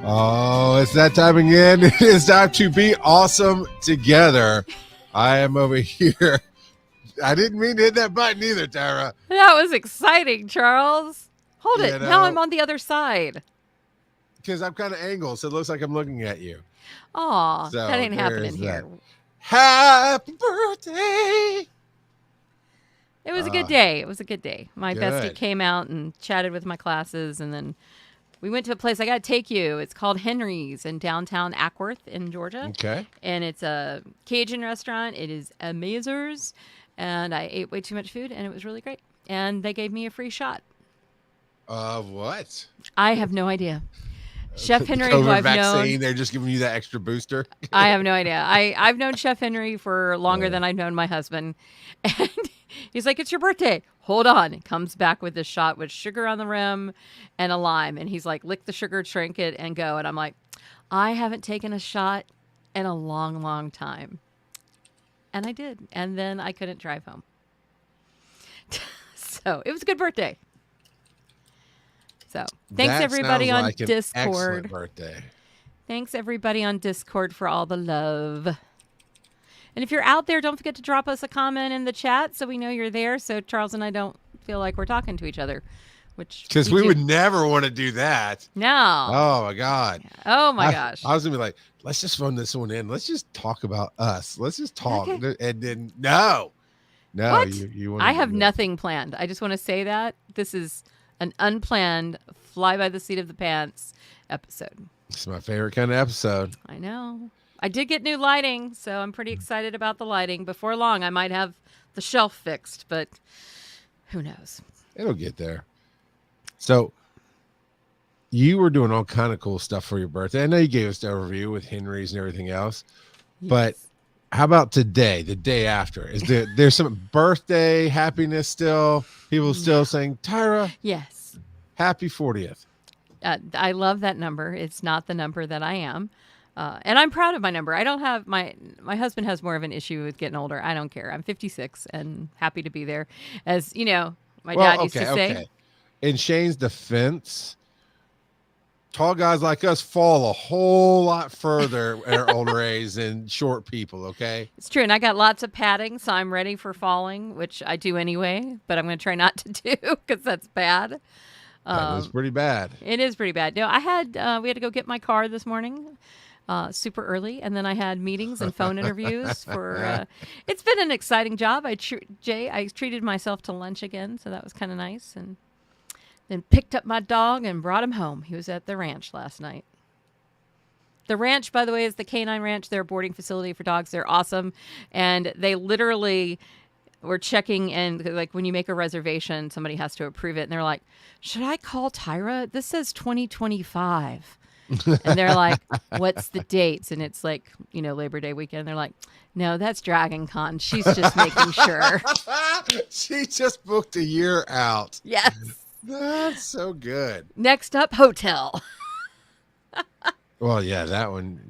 Oh, it's that time again. It is time to be awesome together. I am over here. I didn't mean to hit that button either, Tyra. That was exciting, Charles. Hold You it. know? Now I'm on the other side. Because I'm kind of angled, so it looks like I'm looking at you. Aw, So that ain't happening there's here. that. Happy birthday. It was a good day. It was a good day. My bestie Good. came out and chatted with my classes, and then we went to a place. I got to take you. It's called Henry's in downtown Ackworth in Georgia. Okay. And it's a Cajun restaurant. It is amazers. And I ate way too much food, and it was really great. And they gave me a free shot. Of what? I have no idea. Chef Henry, who COVID I've vaccine. known. They're just giving you that extra booster. I have no idea. I've known Chef Henry for longer than I've known my husband. And he's like, it's your birthday. Hold on. He comes back with this shot with sugar on the rim and a lime. And he's like, lick the sugar, drink it, and go. And I'm like, I haven't taken a shot in a long, long time. And I did. And then I couldn't drive home. So it was a good birthday. So thanks That everybody sounds on like an Discord. excellent birthday. Thanks everybody on Discord for all the love. And if you're out there, don't forget to drop us a comment in the chat so we know you're there, so Charles and I don't feel like we're talking to each other. Because we would never want to do that. No. Oh my God. Oh my gosh. I was gonna be like, let's just phone this one in. Let's just talk about us. Let's just talk. Okay. And then no. What? You want I have nothing planned. I just want to say that this is an unplanned, fly by the seat of the pants episode. It's my favorite kind of episode. I know. I did get new lighting, so I'm pretty excited about the lighting. Before long, I might have the shelf fixed, but who knows? It'll get there. So you were doing all kind of cool stuff for your birthday. I know you gave us the overview with Henry's and everything else, but how about today, the day after? Is there's some birthday happiness still? People still saying, Tyra, yes, happy 40th. I love that number. It's not the number that I am. And I'm proud of my number. I don't have my husband has more of an issue with getting older. I don't care. I'm 56 and happy to be there. As you know, my dad used to say. In Shane's defense, tall guys like us fall a whole lot further at our older age than short people, okay? It's true. And I got lots of padding, so I'm ready for falling, which I do anyway, but I'm going to try not to do because that's bad. That was pretty bad. It is pretty bad. No, we had to go get my car this morning. Super early, and then I had meetings and phone interviews for. It's been an exciting job. I treated myself to lunch again, so that was kind of nice, and then picked up my dog and brought him home. He was at the ranch last night. The ranch, by the way, is the Canine Ranch. They're a boarding facility for dogs. They're awesome, and they literally were checking, and like when you make a reservation, somebody has to approve it, and they're like, "Should I call Tyra? This says 2025." And they're like, what's the dates? And it's like, Labor Day weekend. And they're like, no, that's Dragon Con. She's just making sure. She just booked a year out. Yes. That's so good. Next up, hotel. Well, yeah, that one.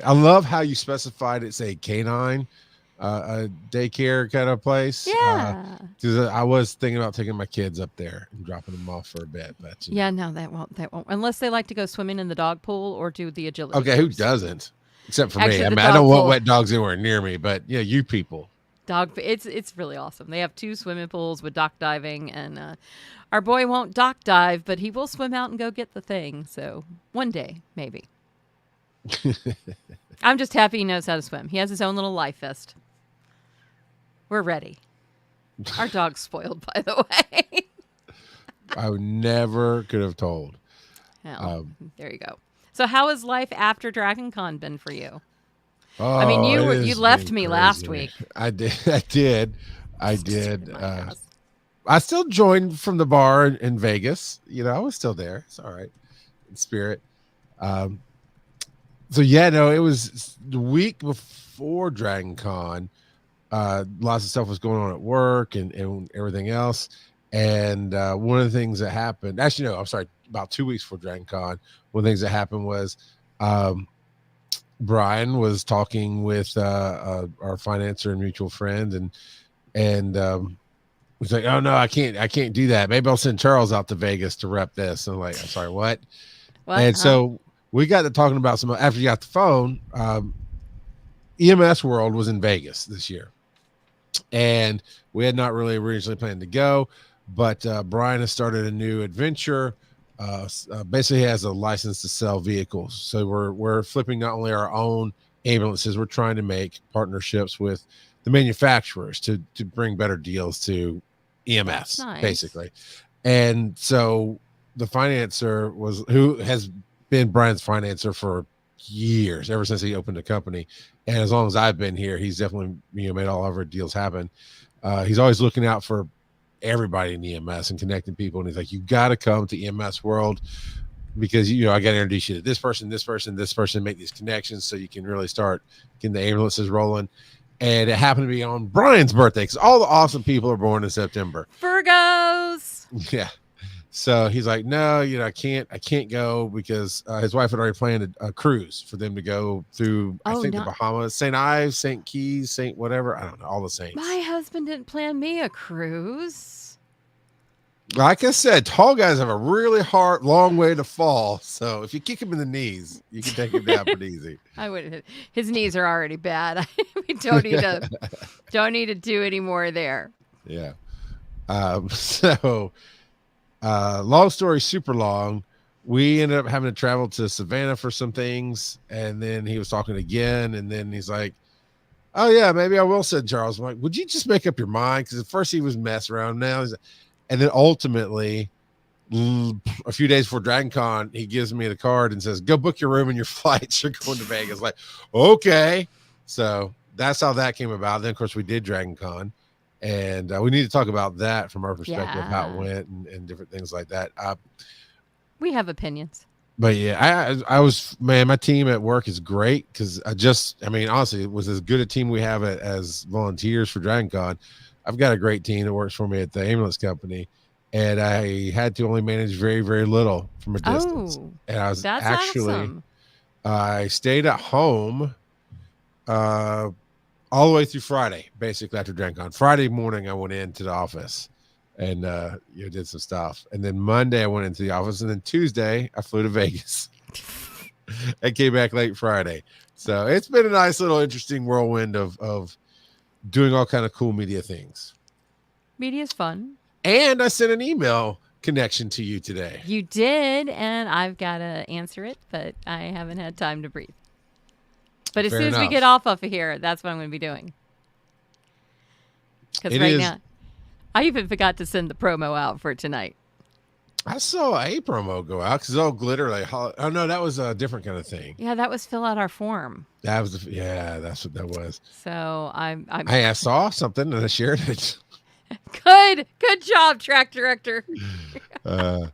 I love how you specified it's a canine a daycare kind of place. Yeah. Because I was thinking about taking my kids up there and dropping them off for a bit. But no, that won't. Unless they like to go swimming in the dog pool or do the agility. Okay, groups. Who doesn't? Except for Actually, me. I mean, the I don't dog want pool. wet dogs anywhere near me. But yeah, you people. It's really awesome. They have 2 swimming pools with dock diving, and our boy won't dock dive, but he will swim out and go get the thing. So one day, maybe. I'm just happy he knows how to swim. He has his own little life vest. We're ready. Our dog's spoiled, by the way. I never could have told. Well, there you go. So how has life after Dragon Con been for you? Oh, I mean, you left me last week. I did. I did. I still joined from the bar in Vegas. I was still there. It's all right. In spirit. So yeah, no, it was the week before Dragon Con. Lots of stuff was going on at work and everything else. And one of the things that happened, actually, no, I'm sorry, about 2 weeks before Dragon Con, one of the things that happened was Brian was talking with our financer and mutual friend, and was like, oh no, I can't do that. Maybe I'll send Charles out to Vegas to rep this. And I'm like, I'm sorry, what? What? And so we got to talking about some after you got the phone. EMS World was in Vegas this year, and we had not really originally planned to go, but Brian has started a new adventure. Basically, has a license to sell vehicles, so we're flipping not only our own ambulances, we're trying to make partnerships with the manufacturers to bring better deals to EMS, Nice. basically. And so the financer was who has been Brian's financer for years, ever since he opened the company. And as long as I've been here, he's definitely made all of our deals happen. He's always looking out for everybody in EMS and connecting people. And he's like, you got to come to EMS World because I got to introduce you to this person, make these connections so you can really start getting the ambulances rolling. And it happened to be on Brian's birthday because all the awesome people are born in September. Virgos. Yeah. So he's like, no, I can't go because his wife had already planned a cruise for them to go through, I think the Bahamas, St. Ives, St. Keys, St. whatever. I don't know, all the saints. My husband didn't plan me a cruise. Like I said, tall guys have a really hard, long way to fall. So if you kick him in the knees, you can take him down pretty easy. I would. His knees are already bad. We don't need to do any more there. Yeah. So. Long story super long, we ended up having to travel to Savannah for some things, and then he was talking again, and then he's like, oh yeah, maybe I will send Charles. I'm like, would you just make up your mind? Because at first he was messing around, and then ultimately a few days before Dragon Con, he gives me the card and says, go book your room and your flights, you're going to Vegas. Like, okay. So that's how that came about. Then of course we did Dragon Con. And we need to talk about that from our perspective, how it went and different things like that. We have opinions. But yeah, I was, man, my team at work is great because honestly, it was as good a team we have as volunteers for Dragon Con. I've got a great team that works for me at the ambulance company, and I had to only manage very, very little from a distance. And I was awesome. I stayed at home all the way through Friday, basically after DragonCon. Friday morning, I went into the office and did some stuff. And then Monday, I went into the office. And then Tuesday, I flew to Vegas. I came back late Friday. So it's been a nice little interesting whirlwind of doing all kind of cool media things. Media's fun. And I sent an email connection to you today. You did, and I've got to answer it, but I haven't had time to breathe. But as soon as we get off of here, that's what I'm going to be doing. Because now, I even forgot to send the promo out for tonight. I saw a promo go out because it's all glitter. Oh no, that was a different kind of thing. Yeah, that was fill out our form. That was that's what that was. So I saw something and I shared it. Good job, track director. I'm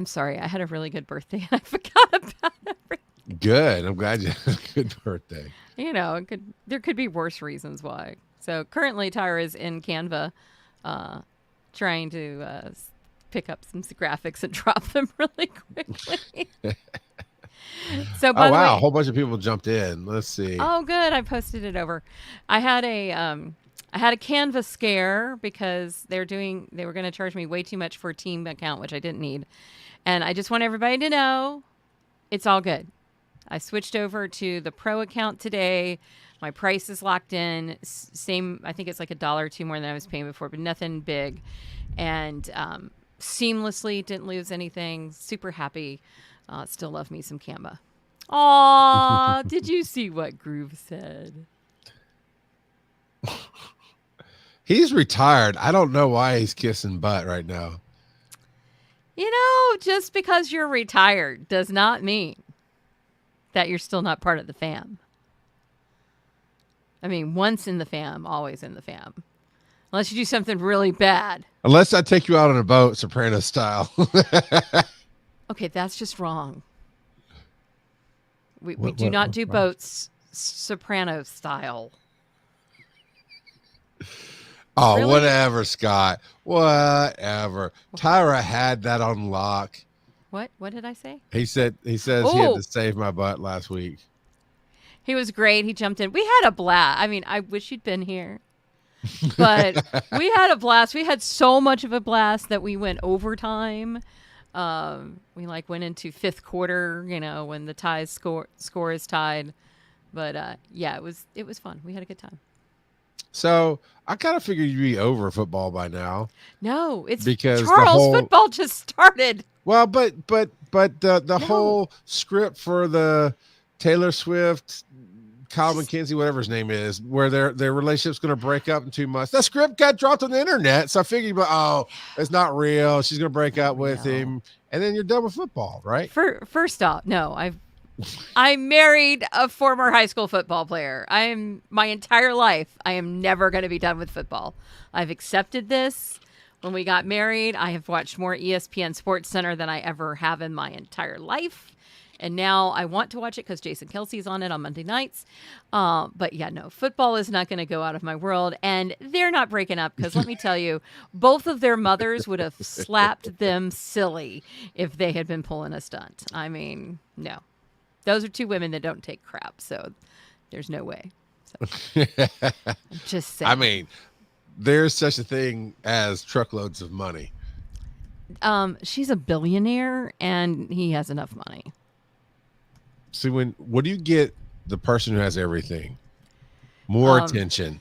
sorry. I had a really good birthday and I forgot about everything. Good. I'm glad you had a good birthday. There could be worse reasons why. So currently, Tyra is in Canva, trying to pick up some graphics and drop them really quickly. So, by the way, a whole bunch of people jumped in. Let's see. Oh, good. I posted it over. I had a Canva scare because they were going to charge me way too much for a team account, which I didn't need, and I just want everybody to know it's all good. I switched over to the pro account today. My price is locked in. Same, I think it's like $1 or $2 more than I was paying before, but nothing big. And seamlessly, didn't lose anything. Super happy. Still love me some Canva. Aw, did you see what Groove said? He's retired. I don't know why he's kissing butt right now. Just because you're retired does not mean that you're still not part of the fam. I mean, once in the fam, always in the fam. Unless you do something really bad. Unless I take you out on a boat, Soprano style. Okay, that's just wrong. We do not do boats Soprano style. Oh, really? Whatever, Scott. Whatever. Tyra had that on lock. What did I say? He says he had to save my butt last week. He was great. He jumped in. We had a blast. I mean, I wish you'd been here. But we had a blast. We had so much of a blast that we went overtime. We like went into fifth quarter, when the ties score is tied. But yeah, it was fun. We had a good time. So I kind of figured you'd be over football by now No, it's because the Charles. whole Football just started. well, but the No. whole script for the Taylor Swift, Kyle McKenzie, whatever his name is, where their relationship's going to break up in 2 months. That script got dropped on the internet, so I figured, it's not real. She's going to break Not up with real. him, and then you're done with football, right? First off, no, I married a former high school football player. My entire life, I am never going to be done with football. I've accepted this. When we got married, I have watched more ESPN Sports Center than I ever have in my entire life. And now I want to watch it because Jason Kelsey's on it on Monday nights. But yeah, no, football is not going to go out of my world. And they're not breaking up because let me tell you, both of their mothers would have slapped them silly if they had been pulling a stunt. I mean, no. Those are two women that don't take crap. So there's no way. So, I'm just saying. I mean, there's such a thing as truckloads of money. She's a billionaire and he has enough money. See, what do you get the person who has everything? More attention.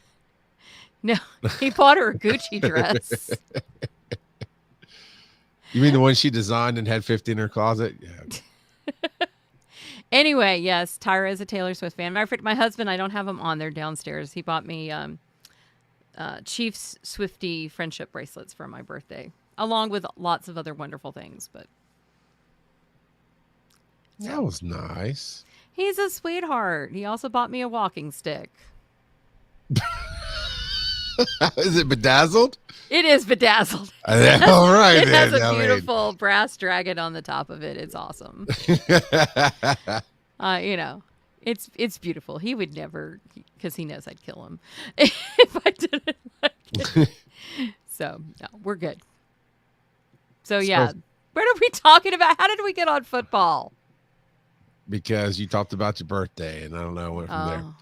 No, he bought her a Gucci dress. You mean the one she designed and had 50 in her closet? Yeah. Anyway, yes, Tyra is a Taylor Swift fan. Matter of fact, my husband, I don't have him on there downstairs. He bought me Chiefs Swiftie friendship bracelets for my birthday, along with lots of other wonderful things. But That was nice. he's a sweetheart. He also bought me a walking stick. Is it bedazzled? It is bedazzled. All right. It has then. a beautiful brass dragon on the top of it. It's awesome. It's beautiful. He would never, because he knows I'd kill him if I didn't like it. So no, we're good. So yeah, what are we talking about? How did we get on football? Because you talked about your birthday, and I don't know, went from there. Oh.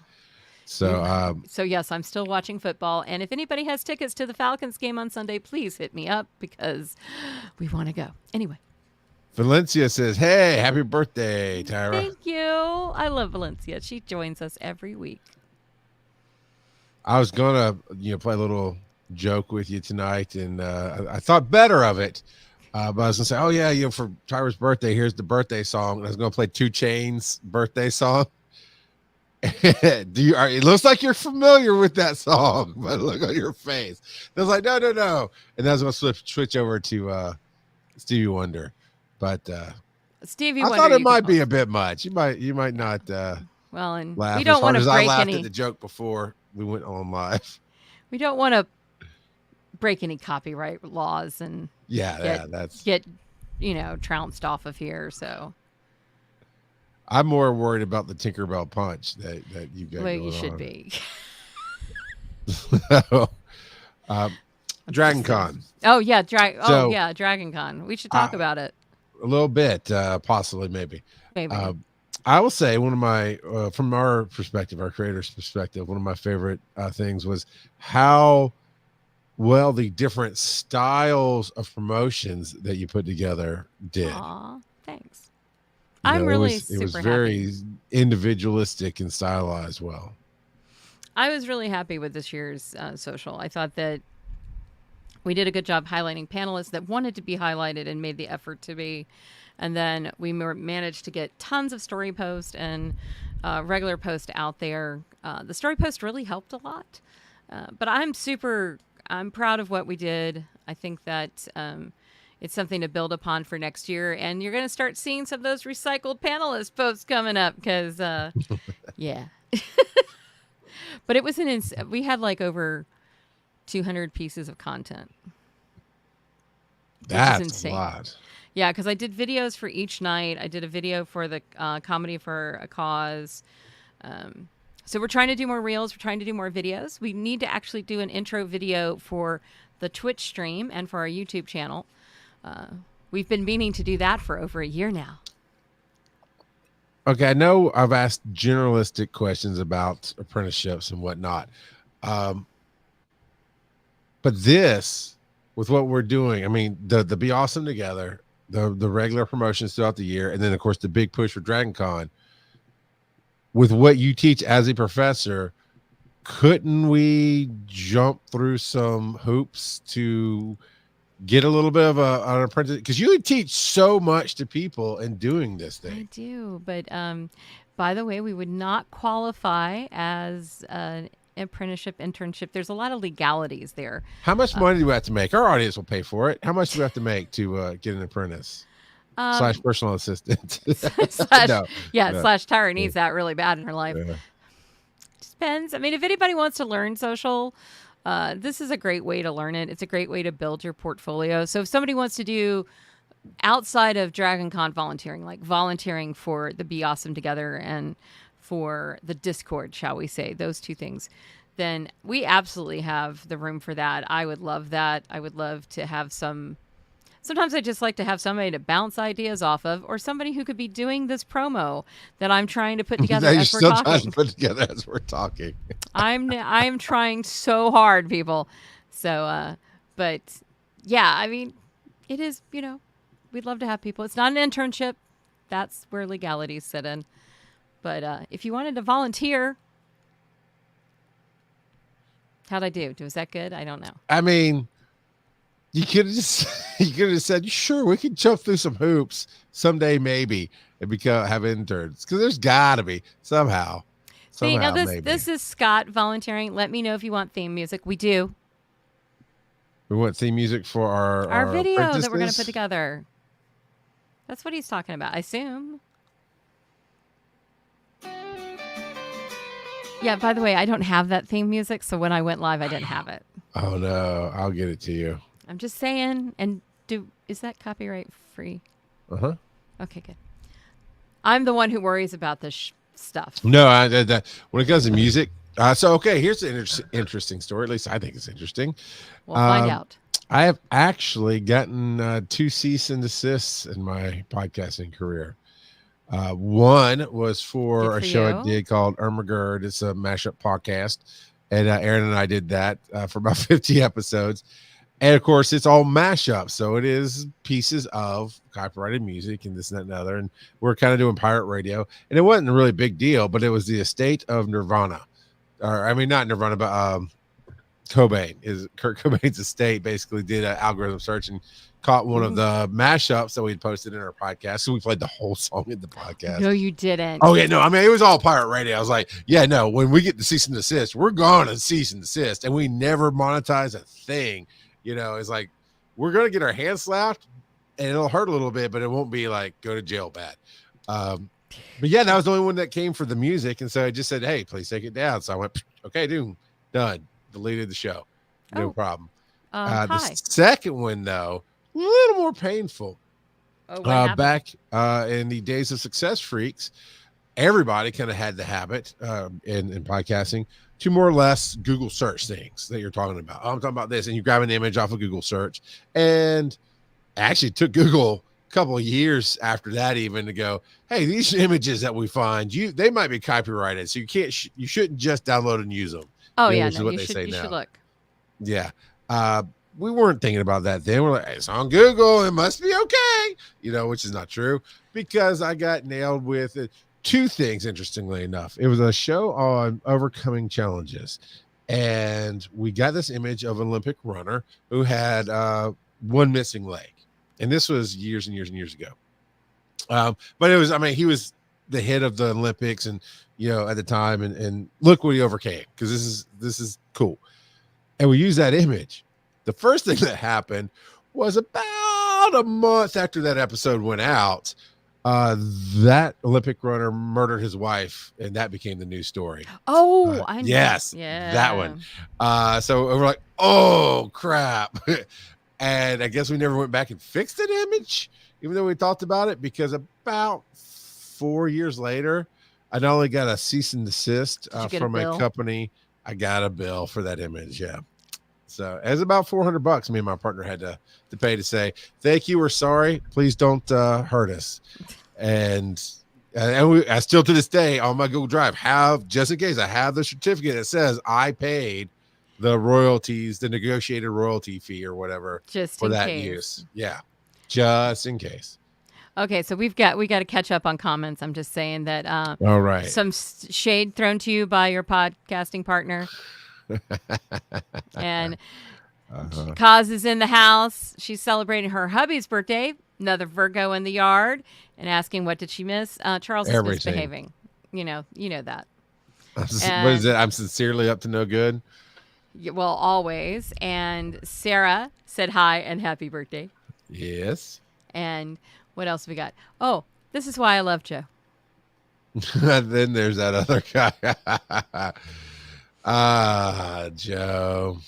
So, Yes, I'm still watching football. And if anybody has tickets to the Falcons game on Sunday, please hit me up because we want to go. Anyway. Valencia says, "Hey, happy birthday, Tyra." Thank you. I love Valencia. She joins us every week. I was gonna, play a little joke with you tonight, and I thought better of it. But I was gonna say, "Oh yeah, for Tyra's birthday, here's the birthday song." And I was gonna play 2 Chainz birthday song. It looks like you're familiar with that song, but look on your face. I was like, no. And I was gonna switch over to Stevie Wonder, but Stevie I Wonder, thought it might be a bit much. You might not well, and laugh we don't as hard want as to I break laughed any. at the joke before we went on live. We don't want to break any copyright laws and That's get trounced off of here. So I'm more worried about the Tinkerbell punch that you got. well, going you should on. be. Dragon Con. Oh yeah, Dragon Con. We should talk about it. A little bit, possibly, maybe. Maybe. I will say one of my, from our perspective, our creator's perspective, one of my favorite things was how well the different styles of promotions that you put together did. Aw, thanks. I'm really it was super very happy. individualistic and stylized well. I was really happy with this year's social. I thought that we did a good job highlighting panelists that wanted to be highlighted and made the effort to be. And then we managed to get tons of story posts and regular posts out there. The story post really helped a lot. But I'm proud of what we did. I think that it's something to build upon for next year. And you're going to start seeing some of those recycled panelist posts coming up because, yeah. But it was we had like over 200 pieces of content. That's insane. a lot. Yeah, because I did videos for each night. I did a video for the Comedy for a Cause. So we're trying to do more reels. We're trying to do more videos. We need to actually do an intro video for the Twitch stream and for our YouTube channel. We've been meaning to do that for over a year now. Okay, I know I've asked generalistic questions about apprenticeships and whatnot. But this, with what we're doing, I mean, the Be Awesome Together, the regular promotions throughout the year, and then of course the big push for Dragon Con. With what you teach as a professor, couldn't we jump through some hoops to get a little bit of an apprentice? Because you would teach so much to people in doing this thing. I do, but by the way, we would not qualify as an apprenticeship internship. There's a lot of legalities there. How much money do we have to make? Our audience will pay for it. How much do we have to make to get an apprentice slash Um, personal assistant? slash No, yeah, no. slash Tyra needs that really bad in her life. Yeah. Depends. I mean, if anybody wants to learn social, this is a great way to learn it. It's a great way to build your portfolio. So if somebody wants to do outside of Dragon Con volunteering, like volunteering for the Be Awesome Together and for the Discord, shall we say, those two things, then we absolutely have the room for that. I would love that. I would love to have some. Sometimes I just like to have somebody to bounce ideas off of, or somebody who could be doing this promo that I'm trying to put together That you're as we're still trying to talking. put together as we're talking. I'm trying so hard, people. So, but yeah, I mean, it is. We'd love to have people. It's not an internship. That's where legalities sit in. But if you wanted to volunteer, how'd I do? Was that good? I don't know. I mean, you could have just you could have said, sure, we can jump through some hoops someday, maybe, and become have interns. Because there's got to be See, now somehow, this maybe. this is Scott volunteering. Let me know if you want theme music. We do. We want theme music for Our our video that we're going to apprentices. put together. That's what he's talking about, I assume. Yeah, by the way, I don't have that theme music, so when I went live, I didn't have it. Oh no, I'll get it to you. I'm just saying. And is that copyright free? Uh huh. Okay, good. I'm the one who worries about this stuff. No, when it comes to music, so okay, here's an interesting story. At least I think it's interesting. We'll find Um, out. I have actually gotten 2 cease and desists in my podcasting career. One was Good for a for show I you. did called Irma Gerd. It's a mashup podcast. And Aaron and I did that for about 50 episodes. And of course, it's all mashup. So it is pieces of copyrighted music and this and that and other. And we're kind of doing pirate radio. And it wasn't a really big deal, but it was the estate of Nirvana. Or, I mean, not Nirvana, but Cobain. Is Kurt Cobain's estate basically did an algorithm search and caught one of the mashups that we'd posted in our podcast. So we played the whole song in the podcast. No, you didn't. Oh yeah, no, I mean it was all pirate radio. I was like, yeah, no, when we get the cease and desist, we're gonna cease and desist, and we never monetize a thing. It's like we're gonna get our hands slapped, and it'll hurt a little bit, but it won't be like go to jail bad. But yeah, that was the only one that came for the music, and so I just said, hey, please take it down. So I went, okay, dude, done, deleted the show, no Oh, problem. The hi. second one though, a little more painful. Oh, what happened? Back in the days of Success Freaks, everybody kind of had the habit in podcasting to more or less Google search things that you're talking about. Oh, I'm talking about this, and you grab an image off of Google search, and actually took Google a couple of years after that even to go, hey, these images that we find, they might be copyrighted, so you shouldn't just download and use them. Oh, yeah, Which is no, what you they should, say you now. should look. Yeah. We weren't thinking about that then. We're like, it's on Google. It must be okay. Which is not true because I got nailed with it. Two things, interestingly enough. It was a show on overcoming challenges. And we got this image of an Olympic runner who had one missing leg. And this was years and years and years ago. But it was, I mean, he was the head of the Olympics and, at the time and look what he overcame because this is cool. And we used that image. The first thing that happened was about a month after that episode went out, that Olympic runner murdered his wife, and that became the news story. Oh, I know. Yes, Yeah. that one. So we're like, oh, crap. And I guess we never went back and fixed that image, even though we talked about it, because about 4 years later, I not only got a cease and desist Did you get a from my bill? company, I got a bill for that image. Yeah. So it was about $400 me and my partner had to pay to say, thank you. We're sorry. Please don't hurt us. And I still to this day on my Google Drive have, just in case, I have the certificate that says I paid the royalties, the negotiated royalty fee or whatever Just for in that case. use. Yeah. just in case. Okay, so we got to catch up on comments. I'm just saying that All right. some shade thrown to you by your podcasting partner, and Uh-huh. Kaz is in the house. She's celebrating her hubby's birthday. Another Virgo in the yard, and asking what did she miss. Charles is Everything. misbehaving. You know that. What is And it? I'm sincerely up to no good. well, always. And Sarah said hi and happy birthday. Yes. And what else we got? Oh, this is why I love Joe. Then there's that other guy. Joe.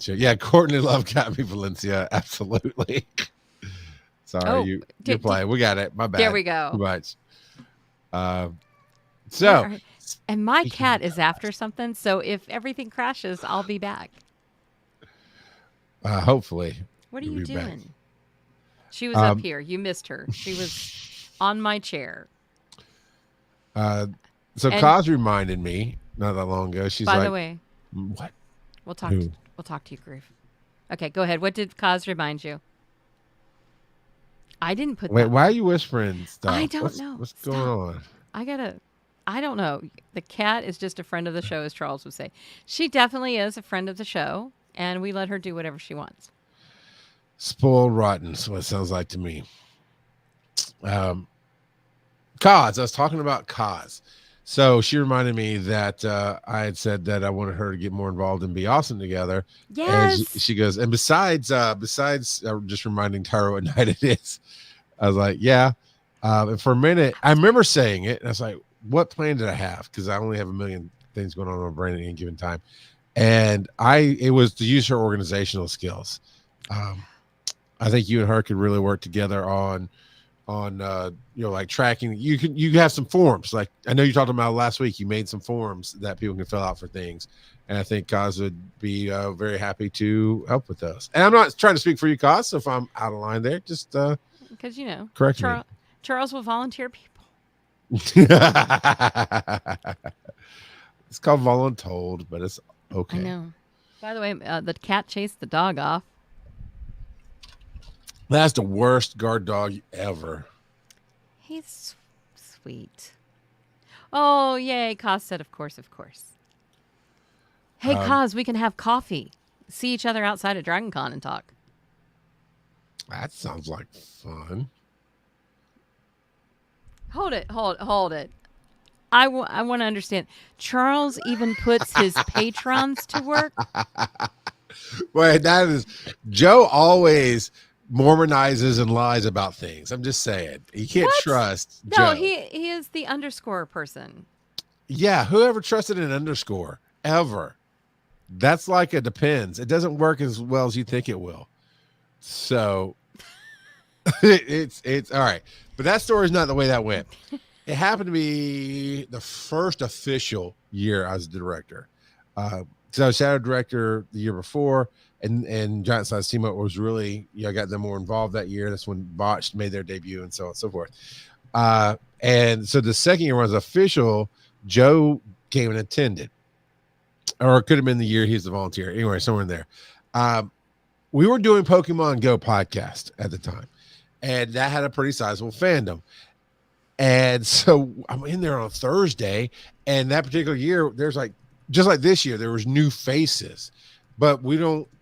Yeah, Courtney Love got me, Valencia. Absolutely. Sorry, Oh, you're playing. We got it. My bad. There we go. Too much. Where So, and my cat is after something, so if everything crashes, I'll be back. hopefully, What are you'll you be back. doing? She was up here. You missed her. She was on my chair. So And Kaz reminded me not that long ago. She's by like, the way, "What? we'll talk. Who? We'll talk to you, Groove. Okay, go ahead. What did Cause remind you? I didn't put Wait, that. why are you whispering stuff? I don't know. What's Stop. going on?" I don't know. The cat is just a friend of the show, as Charles would say. She definitely is a friend of the show, and we let her do whatever she wants. Spoiled rotten is what it sounds like to me. Kaz, I was talking about Kaz. So she reminded me that I had said that I wanted her to get more involved and be awesome together. Yes. And she goes, and besides just reminding Tyra what night it is, I was like, yeah. And for a minute, I remember saying it, and I was like, what plan did I have? Because I only have a million things going on in my brain at any given time. And it was to use her organizational skills. I think you and her could really work together on like tracking. You have some forms. Like I know you talked about last week, you made some forms that people can fill out for things. And I think Kaz would be very happy to help with those. And I'm not trying to speak for you, Kaz, so if I'm out of line there, just because correct me. Charles will volunteer people. It's called voluntold, but it's okay. I know. By the way, the cat chased the dog off. That's the worst guard dog ever. He's sweet. Oh, yay. Kaz said, of course, of course. Hey, Kaz, we can have coffee. See each other outside of Dragon Con and talk. That sounds like fun. Hold it. I want to understand. Charles even puts his patrons to work. Wait, that is Joe always Mormonizes and lies about things. I'm just saying. You can't trust Joe. No, he is the underscore person. Yeah, whoever trusted an underscore ever. That's like a depends. It doesn't work as well as you think it will. So it's all right. But that story is not the way that went. It happened to be the first official year I was a director. So I was shadow director the year before, and Giant Size Team Up was really, I got them more involved that year. That's when Botched made their debut and so on and so forth. And so the second year was official. Joe came and attended, or it could have been the year he's the volunteer. Anyway, somewhere in there. We were doing Pokemon Go podcast at the time, and that had a pretty sizable fandom. And so I'm in there on a Thursday, and that particular year, there's like, just like this year, there was new faces, but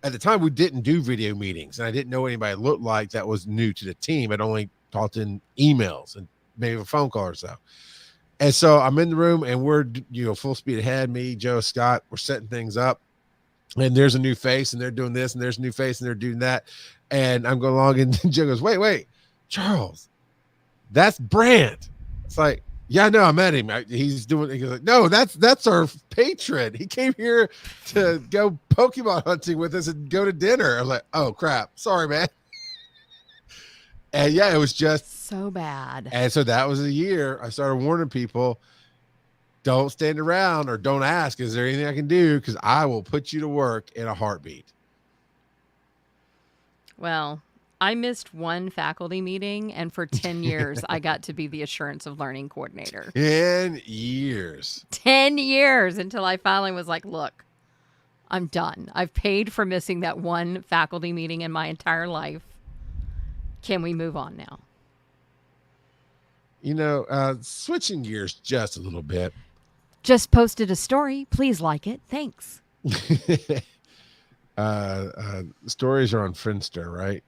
at the time we didn't do video meetings, and I didn't know what anybody looked like that was new to the team. I'd only talked in emails and maybe a phone call or so. And so I'm in the room, and we're, full speed ahead. Me, Joe, Scott, we're setting things up, and there's a new face, and they're doing this, and there's a new face, and they're doing that. And I'm going along, and Joe goes, wait, Charles, that's Brant. It's like, yeah, no, I met him. He's like, no, that's our patron. He came here to go Pokemon hunting with us and go to dinner. I'm like, oh crap, sorry, man. And yeah, it was just so bad. And so that was a year I started warning people, don't stand around or don't ask, is there anything I can do? Because I will put you to work in a heartbeat. Well, I missed one faculty meeting, and for 10 years, I got to be the assurance of learning coordinator. 10 years. 10 years until I finally was like, look, I'm done. I've paid for missing that one faculty meeting in my entire life. Can we move on now? Switching gears just a little bit. Just posted a story. Please like it. Thanks. Stories are on Friendster, right?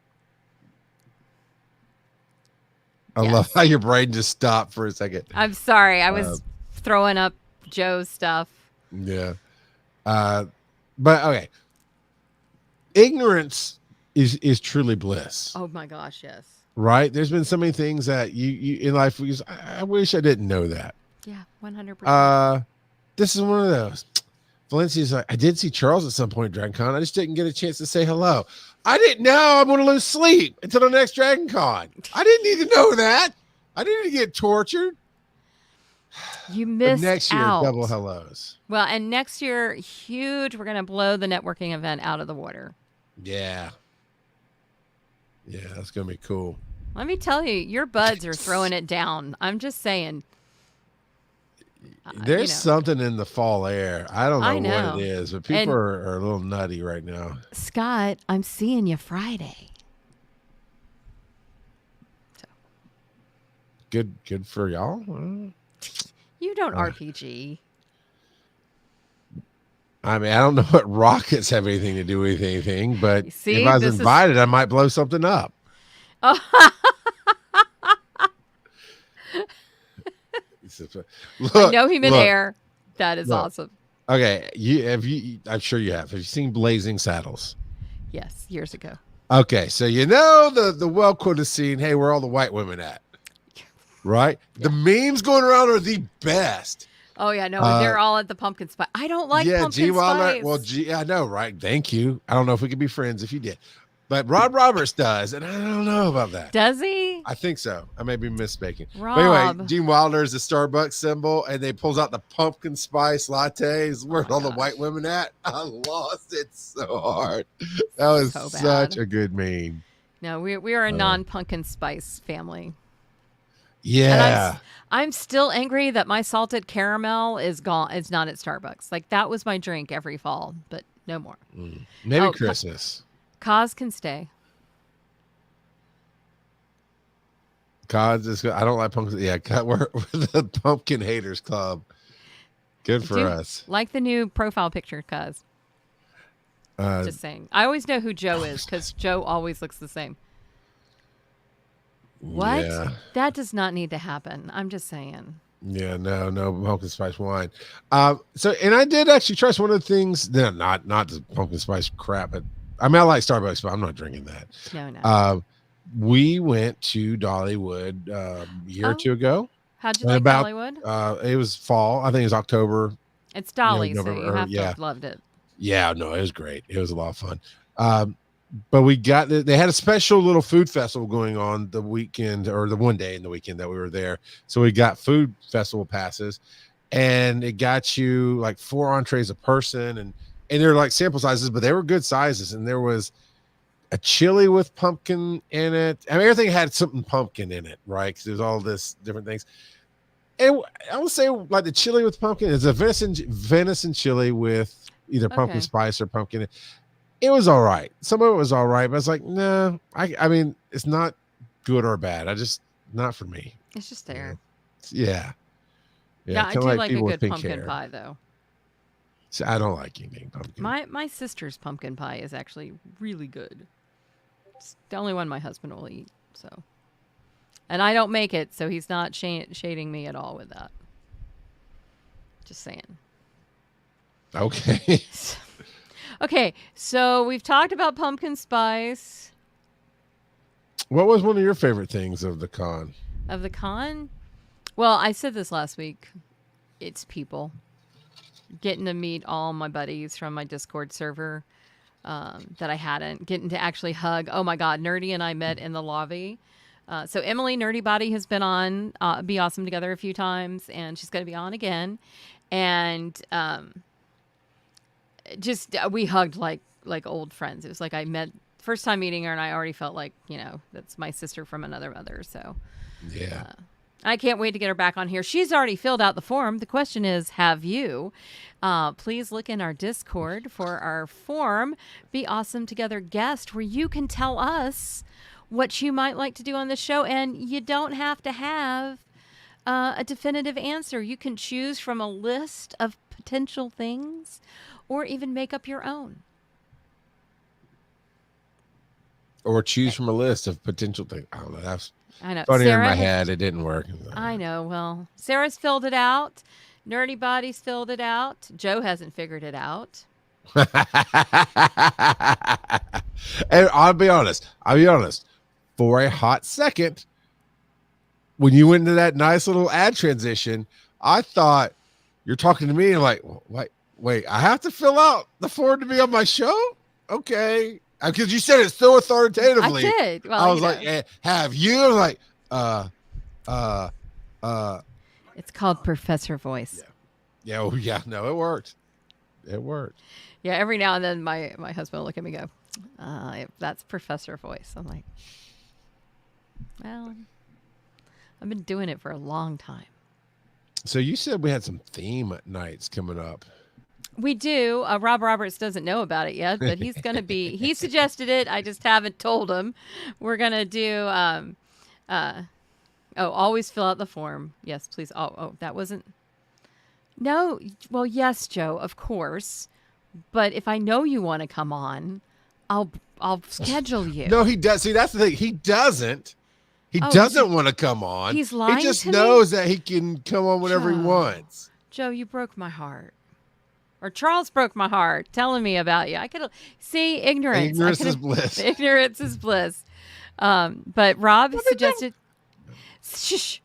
I Yes. love how your brain just stopped for a second. I'm sorry. I was throwing up Joe's stuff. Yeah. But okay. Ignorance is truly bliss. Oh my gosh, yes. Right? There's been so many things that you in life we just, I wish I didn't know that. Yeah, 100%. This is one of those. Valencia's like, I did see Charles at some point at Dragon Con. I just didn't get a chance to say hello. I didn't know I'm going to lose sleep until the next Dragon Con. I didn't need to know that. I didn't need to get tortured. You missed but next year, out. double hellos. Well, and next year, huge. We're going to blow the networking event out of the water. Yeah. Yeah, that's going to be cool. Let me tell you, your buds are throwing it down. I'm just saying. There's something in the fall air. I don't know what it is, but people are a little nutty right now. Scott, I'm seeing you Friday. So. Good for y'all. You don't RPG. I mean, I don't know what rockets have anything to do with anything, but if I was invited, I might blow something up. Oh. Look, I know him in air. That is awesome. Okay, I'm sure you have. Have you seen Blazing Saddles? Yes, years ago. Okay, so the well quoted scene. Hey, where are all the white women at? Right. Yeah. The memes going around are the best. Oh yeah, no, they're all at the pumpkin spice. I don't like pumpkin spice. Well, I know, right? Thank you. I don't know if we could be friends if you did. But Rob Roberts does, and I don't know about that. Does he? I think so. I may be misspeaking. Rob. But anyway, Gene Wilder is the Starbucks symbol, and they pulls out the pumpkin spice lattes. Where's all the white women at? I lost it so hard. That was such a good meme. No, we are a non-pumpkin spice family. Yeah. And I'm still angry that my salted caramel is gone. It's not at Starbucks. Like that was my drink every fall, but no more. Maybe Christmas. Cause can stay. Cause is good. I don't like pumpkin. Yeah, we're the pumpkin haters club. Good for us. Like the new profile picture, Cause. Just saying. I always know who Joe is because Joe always looks the same. What? Yeah. That does not need to happen. I'm just saying. Yeah, no pumpkin spice wine. And I did actually try some of the things. Not the pumpkin spice crap, but I mean I like Starbucks, but I'm not drinking that. No. We went to Dollywood a year or two ago. How'd you like Dollywood? It was fall. I think it was October. It's Dolly, so you have to have loved it. Yeah, no, it was great. It was a lot of fun. But they had a special little food festival going on the weekend or the one day in the weekend that we were there. So we got food festival passes and it got you like 4 entrees a person and they're like sample sizes, but they were good sizes. And there was a chili with pumpkin in it. I mean, everything had something pumpkin in it, right? Because there's all this different things. And I would say like the chili with pumpkin is a venison chili with either pumpkin spice or pumpkin. It was all right. Some of it was all right, but I was like, no, I mean, it's not good or bad. Not for me. It's just there. Yeah. Yeah, I do like a good pumpkin pie, though. So I don't like eating pumpkin. My sister's pumpkin pie is actually really good. It's the only one my husband will eat, so. And I don't make it, so he's not shading me at all with that. Just saying. Okay. Okay, so we've talked about pumpkin spice. What was one of your favorite things of the con? Of the con? Well, I said this last week. It's people. Getting to meet all my buddies from my Discord server that I hadn't. Getting to actually hug. Oh, my God. Nerdy and I met in the lobby. So Emily, Nerdy Body, has been on Be Awesome Together a few times, and she's going to be on again. And... we hugged like old friends. It was like I met first time meeting her and I already felt like, that's my sister from another mother. So yeah, I can't wait to get her back on here. She's already filled out the form. The question is, have you? Please look in our Discord for our form, Be Awesome Together guest, where you can tell us what you might like to do on the show. And you don't have to have a definitive answer. You can choose from a list of potential things or even make up your own. Or choose from a list of potential things. I don't know. That's I know. funny in Sarah my has, head. It didn't work. I know. Well, Sarah's filled it out. Nerdy Body's filled it out. Joe hasn't figured it out. And I'll be honest. For a hot second, when you went into that nice little ad transition, I thought you're talking to me and like, wait, I have to fill out the form to be on my show? Okay. Because you said it so authoritatively. I did. Well, I was like, have you? I was like, It's called Professor Voice. Yeah. Oh, yeah. No, it worked. It worked. Yeah, every now and then my husband will look at me and go, that's Professor Voice. I'm like, well, I've been doing it for a long time. So you said we had some theme nights coming up. We do. Rob Roberts doesn't know about it yet, but he's going to be, he suggested it. I just haven't told him. We're going to do, always fill out the form. Yes, please. Oh, that wasn't. No. Well, yes, Joe, of course. But if I know you want to come on, I'll schedule you. No, he does. See, that's the thing. He doesn't. He doesn't want to come on. He's lying. He just to knows me? that he can come on whenever he wants. Joe, you broke my heart. Or Charles broke my heart telling me about you. I could see ignorance. Ignorance is bliss. Ignorance is bliss. But Rob suggested. Shh.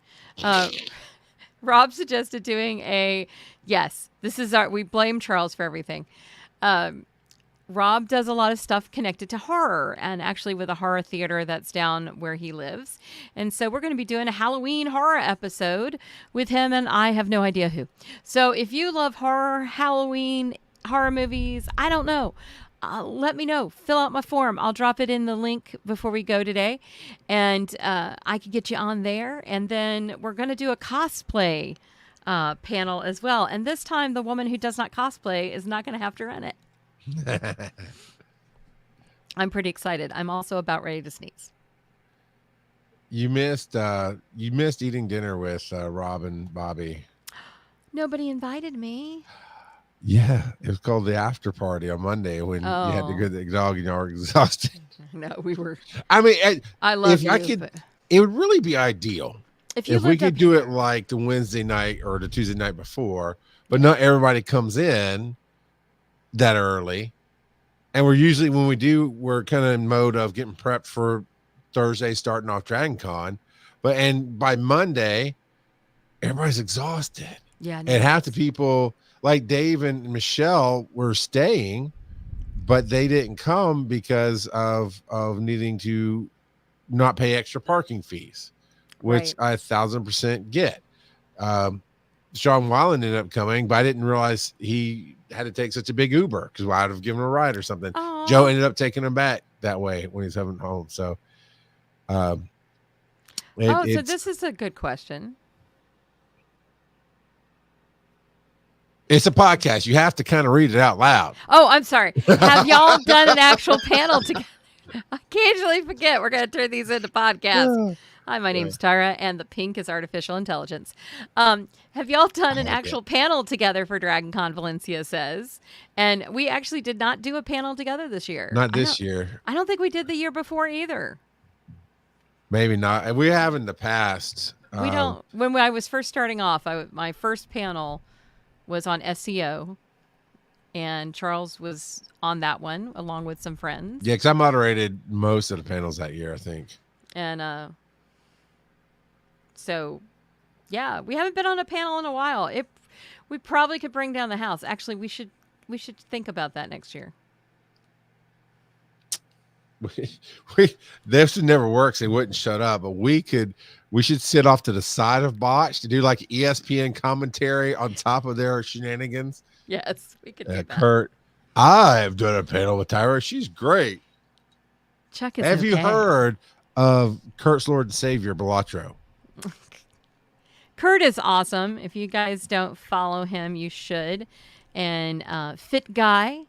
Rob suggested doing a. Yes, this is our. We blame Charles for everything. Rob does a lot of stuff connected to horror, and actually with a horror theater that's down where he lives. And so we're going to be doing a Halloween horror episode with him, and I have no idea who. So if you love horror, Halloween, horror movies, I don't know. Let me know. Fill out my form. I'll drop it in the link before we go today, and I can get you on there. And then we're going to do a cosplay panel as well. And this time, the woman who does not cosplay is not going to have to run it. I'm pretty excited. I'm also about ready to sneeze. You missed eating dinner with Rob and Bobby. Nobody invited me. Yeah, it was called the after party on Monday when you had to go to the dog and you were exhausted. No, we were. I mean, I love if you. it would really be ideal if we could do it like the Wednesday night or the Tuesday night before, but not everybody comes in that early. And we're usually, when we do, we're kind of in mode of getting prepped for Thursday, starting off Dragon Con. And by Monday, everybody's exhausted. Yeah. And half the people, like Dave and Michelle, were staying, but they didn't come because of needing to not pay extra parking fees, which I 1,000% get. Sean Weiland ended up coming, but I didn't realize he had to take such a big Uber because I'd have given him a ride or something. Aww. Joe ended up taking him back that way when he's coming home. So, so this is a good question. It's a podcast. You have to kind of read it out loud. Oh, I'm sorry. Have y'all done an actual panel together? I occasionally forget we're going to turn these into podcasts. Hi, my name's Tyra, and the pink is artificial intelligence. Have y'all done an actual panel together for Dragon Con Valencia Says? And we actually did not do a panel together this year. Not this year. I don't think we did the year before either. Maybe not. We have in the past. We don't. When I was first starting off, my first panel was on SEO, and Charles was on that one along with some friends. Yeah, because I moderated most of the panels that year, I think. And so, yeah, we haven't been on a panel in a while. We probably could bring down the house. Actually, we should think about that next year. This never works. They wouldn't shut up, but we should sit off to the side of Botch to do like ESPN commentary on top of their shenanigans. Yes, we could do that. Kurt, I've done a panel with Tyra. She's great. Chuck is Have you heard of Kurt's Lord and Savior, Belatro? Kurt is awesome. If you guys don't follow him, you should. And Fit Guy.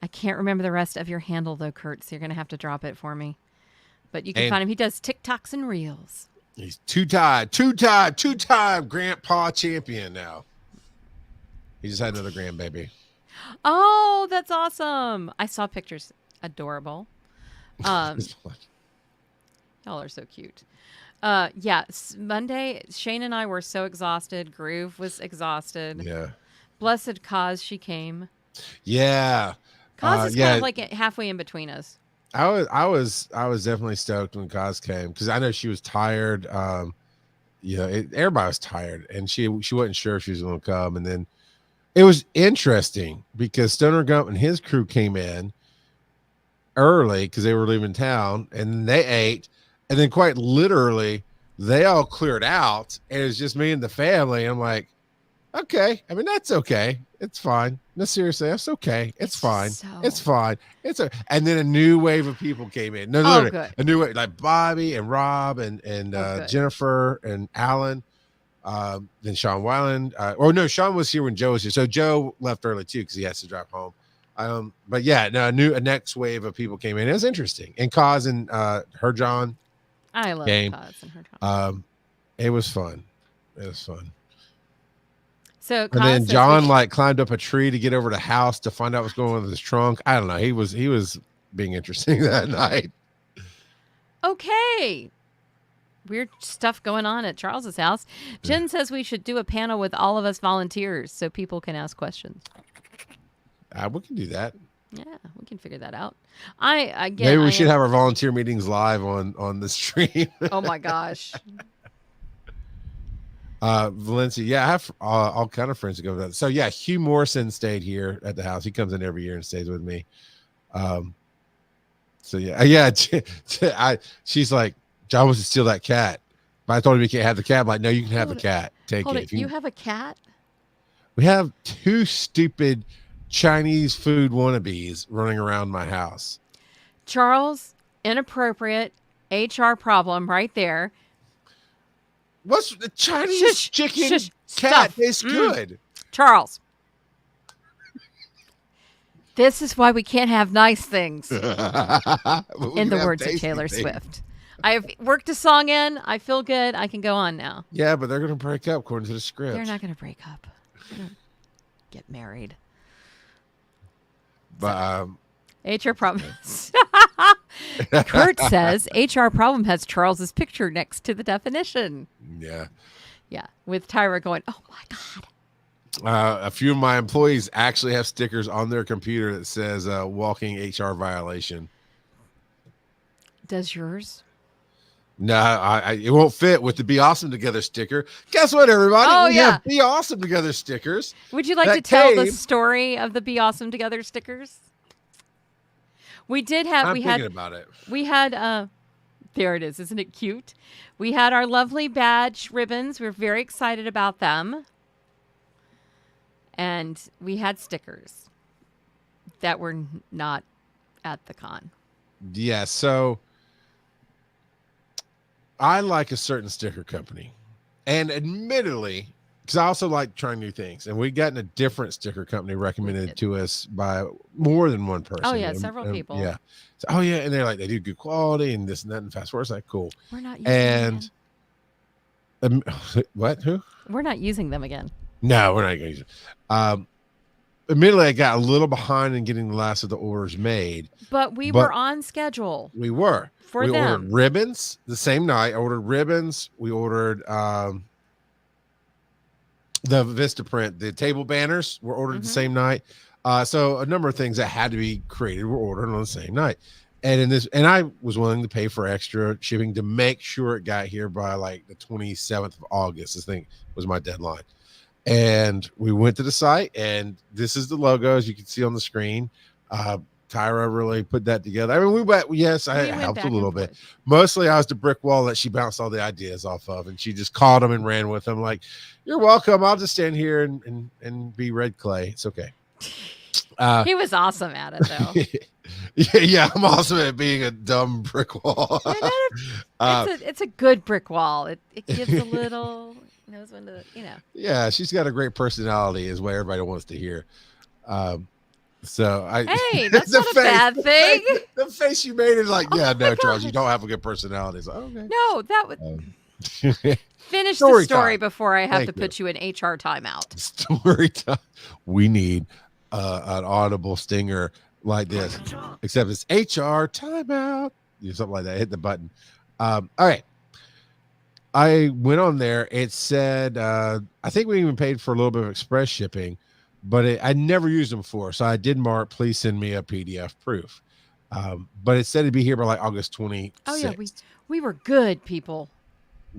I can't remember the rest of your handle, though, Kurt, so you're going to have to drop it for me. But you can And find him. He does TikToks and Reels. he's two-time grandpa champion now. He just had another grandbaby. Oh, that's awesome. I saw pictures. Adorable. Um, y'all are so cute. Yeah, Monday, Shane and I were so exhausted. Groove was exhausted. Yeah. Blessed cause she came. Yeah. Cause is kind Yeah. of like halfway in between us. I was definitely stoked when Kaz came because I know she was tired. Everybody was tired, and she wasn't sure if she was going to come. And then it was interesting because Stoner Gump and his crew came in early because they were leaving town, and they ate, and then quite literally they all cleared out, and it was just me and the family. I'm like, okay. I mean, that's okay. It's fine. No, seriously, that's okay. It's fine. So... It's fine. And then a new wave of people came in. No, literally, good. a new wave, like Bobby and Rob and Jennifer and Alan. Then Sean Weiland. No, Sean was here when Joe was here. So Joe left early too because he has to drive home. But yeah, no, a next wave of people came in. It was interesting. And Kaz and her John. I love Kaz and her John. It was fun. It was fun. So and then John climbed up a tree to get over to the house to find out what's going on with his trunk. I don't know. He was being interesting that night. Okay. Weird stuff going on at Charles's house. Jen says we should do a panel with all of us volunteers so people can ask questions. We can do that. Yeah, we can figure that out. Maybe we should have our volunteer meetings live on the stream. Oh my gosh. Valencia, yeah, I have all kind of friends that go with that. So yeah, Hugh Morrison stayed here at the house. He comes in every year and stays with me. So yeah, she's like, John wants to steal that cat, but I told him he can't have the cat. I'm like, no, you can have the cat. Take it. You have a cat? We have two stupid Chinese food wannabes running around my house. Charles, inappropriate HR problem right there. What's the Chinese chicken cat tastes good? Charles. This is why we can't have nice things. In the words of Taylor Swift. I have worked a song in. I feel good. I can go on now. Yeah, but they're going to break up according to the script. They're not going to break up. They're going to get married. But HR problem. Kurt says HR problem has Charles's picture next to the definition. Yeah. Yeah. With Tyra going, oh my God. A few of my employees actually have stickers on their computer that says walking HR violation. Does yours? No, it won't fit with the Be Awesome Together sticker. Guess what, everybody? We have Be Awesome Together stickers. Would you like to tell the story of the Be Awesome Together stickers? We did have. I'm thinking about it. We had. There it is. Isn't it cute? We had our lovely badge ribbons. We were very excited about them. And we had stickers that were not at the con. Yeah, so I like a certain sticker company. And admittedly, because I also like trying new things. And we've gotten a different sticker company recommended to us by more than one person. Oh, yeah, several people. Yeah. So, and they're like, they do good quality and this and that and fast forward. It's like, cool. We're not using them. What? Who? We're not using them again. No, we're not going to use it. Admittedly, I got a little behind in getting the last of the orders made. But we were on schedule. We were. We ordered ribbons the same night. I ordered ribbons. We ordered the Vistaprint. The table banners were ordered the same night. So a number of things that had to be created were ordered on the same night. And I was willing to pay for extra shipping to make sure it got here by like the 27th of August. I think was my deadline. And we went to the site, and this is the logo, as you can see on the screen. Tyra really put that together. I mean, I helped a little bit. Mostly I was the brick wall that she bounced all the ideas off of, and she just caught them and ran with them. Like, you're welcome. I'll just stand here and be red clay. It's okay. He was awesome at it, though. Yeah, I'm awesome at being a dumb brick wall. It's a good brick wall. It gives a little... knows when to, Yeah, she's got a great personality is what everybody wants to hear. So I, Hey, that's the not a bad thing. the face you made is like, yeah, Oh my no, Charles, you gosh. don't have a good personality. It's like, okay. No, that would finish the Story story time. before I have Thank to you. put you in HR timeout. Story time. We need an audible stinger like this, except it's HR timeout. Something like that. Hit the button. All right. I went on there. It said, I think we even paid for a little bit of express shipping, but I never used them before. So I did mark, please send me a PDF proof. But it said it'd be here by like August Oh yeah, 26th. we were good people.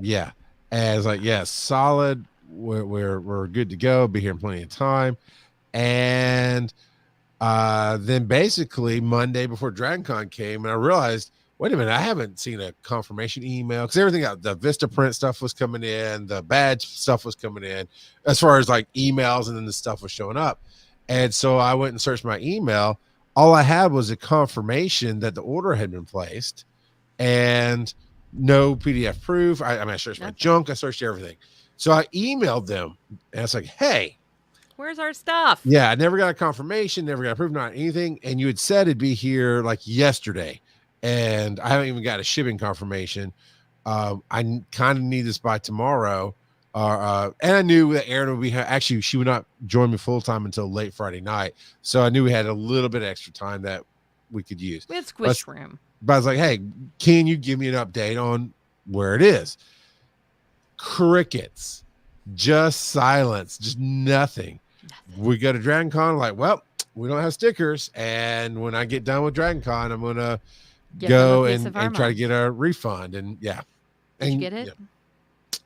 Yeah. And it's like, yeah, solid. We're good to go. Be here in plenty of time. And then basically Monday before DragonCon came, and I realized, wait a minute, I haven't seen a confirmation email because everything out the Vista print stuff was coming in, the badge stuff was coming in, as far as like emails, and then the stuff was showing up. And so I went and searched my email. All I had was a confirmation that the order had been placed and no PDF proof. I searched my Nothing. junk, I searched everything. So I emailed them and I was like, hey, Where's our stuff? yeah, I never got a confirmation, never got a proof, not anything. And you had said it'd be here like yesterday, and I haven't even got a shipping confirmation. I kind of need this by tomorrow. And I knew that Erin would be actually, she would not join me full time until late Friday night, so I knew we had a little bit of extra time that we could use. We had squish room. But I was like, hey, can you give me an update on where it is? Crickets, just silence, just nothing. We go to DragonCon, like, well, we don't have stickers. And when I get done with DragonCon, I'm going to go and try to get a refund. And yeah. Did you get it? Yeah.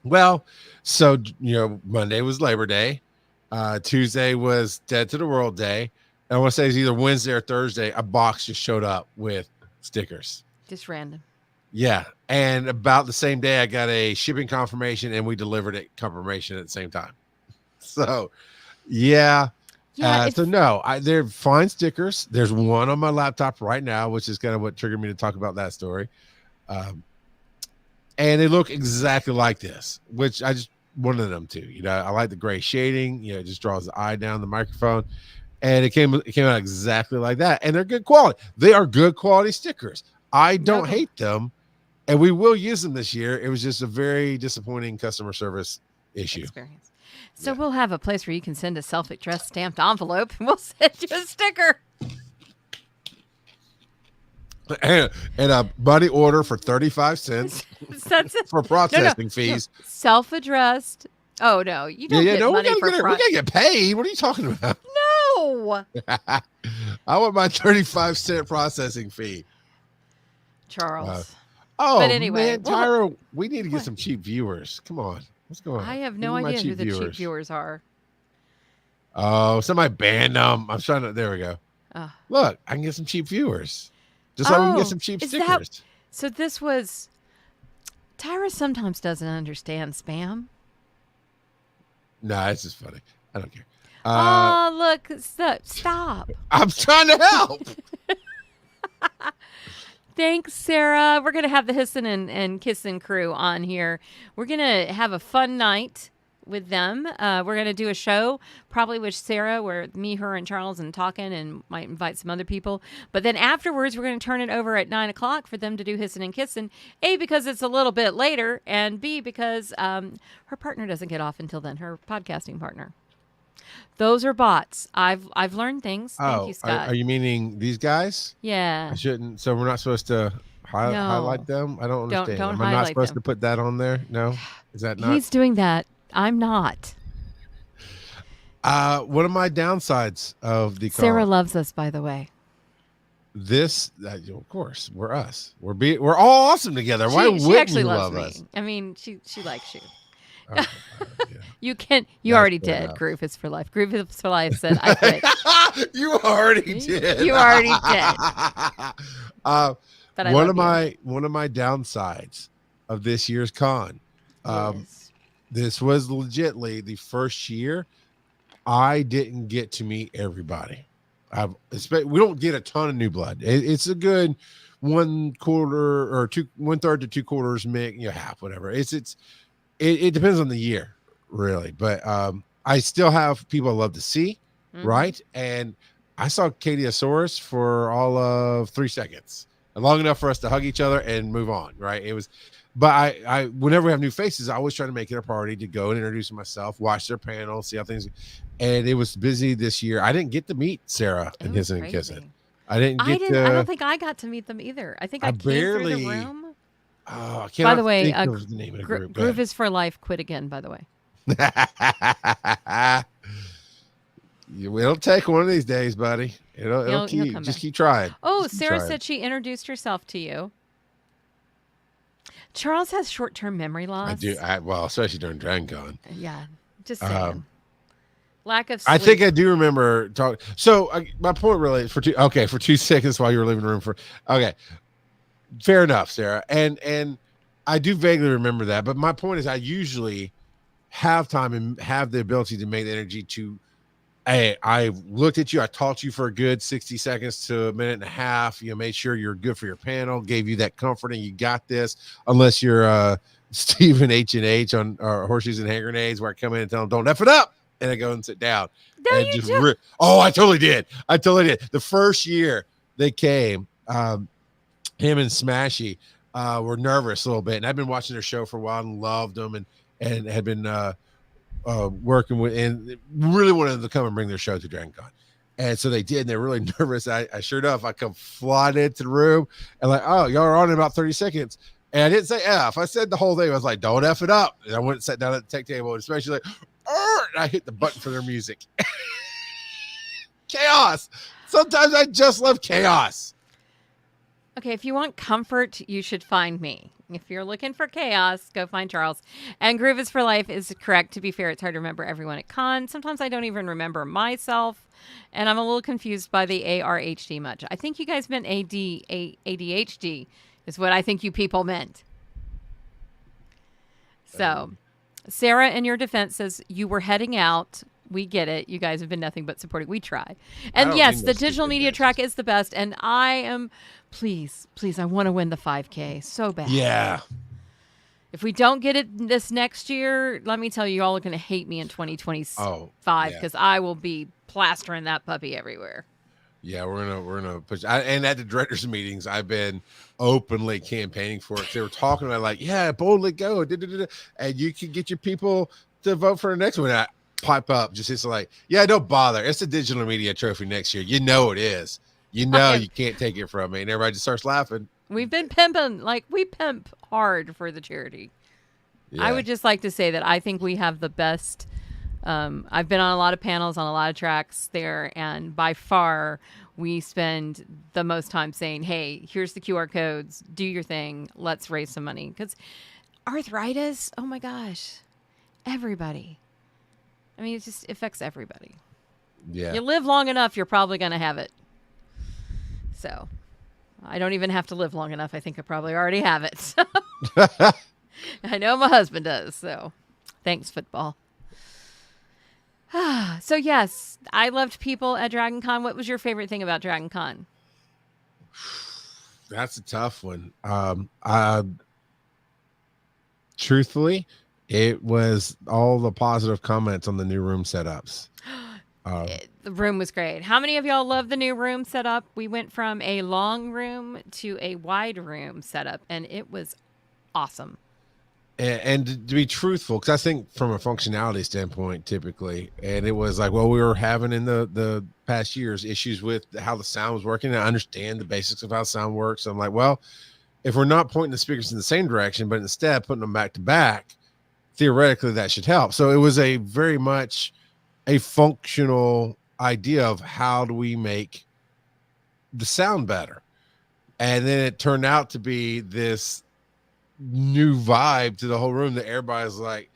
Well, so, Monday was Labor Day. Tuesday was Dead to the World Day. And I want to say it's either Wednesday or Thursday. A box just showed up with stickers. Just random. Yeah. And about the same day, I got a shipping confirmation and we delivered it confirmation at the same time. So, yeah. So no, they're fine stickers. There's one on my laptop right now, which is kind of what triggered me to talk about that story. And they look exactly like this, which I just wanted them to. I like the gray shading. It just draws the eye down the microphone, and it came out exactly like that. And they're good quality. They are good quality stickers. I don't hate them, and we will use them this year. It was just a very disappointing customer service issue. Experience. So we'll have a place where you can send a self-addressed stamped envelope, and we'll send you a sticker. And a money order for 35 cents for processing fees. No. Self-addressed. Oh, no. You don't get money for we got to get paid. What are you talking about? No. I want my 35-cent processing fee. Charles. But anyway. Man, Tyra, we need to get some cheap viewers. Come on. What's going on? I have no idea who the cheap viewers are. Oh, somebody banned them. I'm trying to. There we go. Look, I can get some cheap viewers. Just like we can get some cheap stickers. So this was. Tyra sometimes doesn't understand spam. Nah, it's just funny. I don't care. Look. Stop. I'm trying to help. Thanks, Sarah. We're going to have the Hissin' and Kissin' crew on here. We're going to have a fun night with them. We're going to do a show, probably with Sarah, where me, her, and Charles and talking, and might invite some other people. But then afterwards, we're going to turn it over at 9 o'clock for them to do Hissin' and Kissin'. A, because it's a little bit later, and B, because her partner doesn't get off until then, her podcasting partner. Those are bots. I've learned things. Thank you, Scott. Are you meaning these guys? Yeah. I shouldn't. So we're not supposed to highlight them? I don't understand. Don't Am I not supposed them. to put that on there? No? Is that not? He's doing that. I'm not. One of my downsides of the Sarah loves us, by the way. This, of course, we're us. We're all awesome together. Why wouldn't she actually you loves love me. us? I mean, she likes you. Yeah. You already did. Groove is for life. Groove is for life said I quit. You already did. You already did. But one of my downsides of this year's con, this was legitly the first year I didn't get to meet everybody. We don't get a ton of new blood. It's a good 1/4 or 1/3 to 2/4 mix, half, whatever. It depends on the year, really. But I still have people I love to see, right? And I saw Katiosaurus for all of 3 seconds, long enough for us to hug each other and move on. Right? It was, but whenever we have new faces, I always try to make it a party to go and introduce myself, watch their panel, see how things. And it was busy this year. I didn't get to meet Sarah It and was Hisn and Kissin. crazy. I didn't get I don't to. think I got to meet them either. I think I I came through the barely. room. Oh, I By the cannot way, think of the name of the group. Go Groove ahead. is for life. Quit again. By the way. It'll take one of these days, buddy. It'll He'll keep come just back. keep trying. Oh, Just keep Sarah trying. said she introduced herself to you. Charles has short-term memory I do. loss. Well, especially during DragonCon. Yeah, just saying. Um, Lack of I think sleep. I do remember talking. So my point really is for 2 seconds while you were leaving the room for okay, fair enough, Sarah, and I do vaguely remember that. But my point is, I usually have time and have the ability to make the energy to. Hey, I looked at you. I talked to you for a good 60 seconds to a minute and a half. Made sure you're good for your panel. Gave you that comforting. You got this. Unless you're Stephen H&H on Horseshoes and Hand Grenades, where I come in and tell them, "Don't F it up," and I go and sit down No, and you just. just. Oh, I totally did. I totally did. The first year they came, him and Smashy were nervous a little bit, and I've been watching their show for a while and loved them, and had been. Working with and really wanted them to come and bring their show to DragonCon. And so they did, and they're really nervous. I sure enough, I come flying into the room and like, oh, y'all are on in about 30 seconds. And I didn't say F. I said the whole thing. I was like, don't F it up. And I went and sat down at the tech table, and especially like, and I hit the button for their music. Chaos. Sometimes I just love chaos. Okay, if you want comfort, you should find me. If you're looking for chaos, go find Charles. And Groove is for life is correct. To be fair, it's hard to remember everyone at con. Sometimes I don't even remember myself, and I'm a little confused by the ARHD much. I think you guys meant ADHD is what I think you people meant. So, Sarah, in your defense, says you were heading out. We get it. You guys have been nothing but supporting. We try. And don't yes, need the no digital stupid media dances. track is the best. And I am, please, I want to win the 5K so bad. Yeah. If we don't get it this next year, let me tell you, y'all are going to hate me in 2025 Oh, yeah. because I will be plastering that puppy everywhere. Yeah, we're gonna push. And at the directors' meetings, I've been openly campaigning for it. They were talking about like, yeah, boldly go, and you can get your people to vote for the next one. I pipe up, just it's like, yeah, don't bother. It's a digital media trophy next year. You know it is. You know you can't take it from me, and everybody just starts laughing. We've been pimping, like we pimp hard for the charity. Yeah. I would just like to say that I think we have the best. I've been on a lot of panels on a lot of tracks there, and by far we spend the most time saying, hey, here's the QR codes, do your thing, let's raise some money. Because arthritis, oh my gosh, everybody. I mean, it just affects everybody. Yeah. You live long enough, you're probably going to have it. So I don't even have to live long enough. I think I probably already have it. I know my husband does. So thanks, football. So yes, I loved people at Dragon Con. What was your favorite thing about Dragon Con? That's a tough one. Truthfully, it was all the positive comments on the new room setups. The room was great. How many of y'all love the new room setup? We went from a long room to a wide room setup, and it was awesome. And to be truthful, because I think from a functionality standpoint, typically, and it was like, well, we were having in the past years issues with how the sound was working. And I understand the basics of how sound works. So I'm like, well, if we're not pointing the speakers in the same direction, but instead putting them back to back, theoretically that should help. So it was a very much a functional idea of how do we make the sound better. And then it turned out to be this new vibe to the whole room that everybody's like,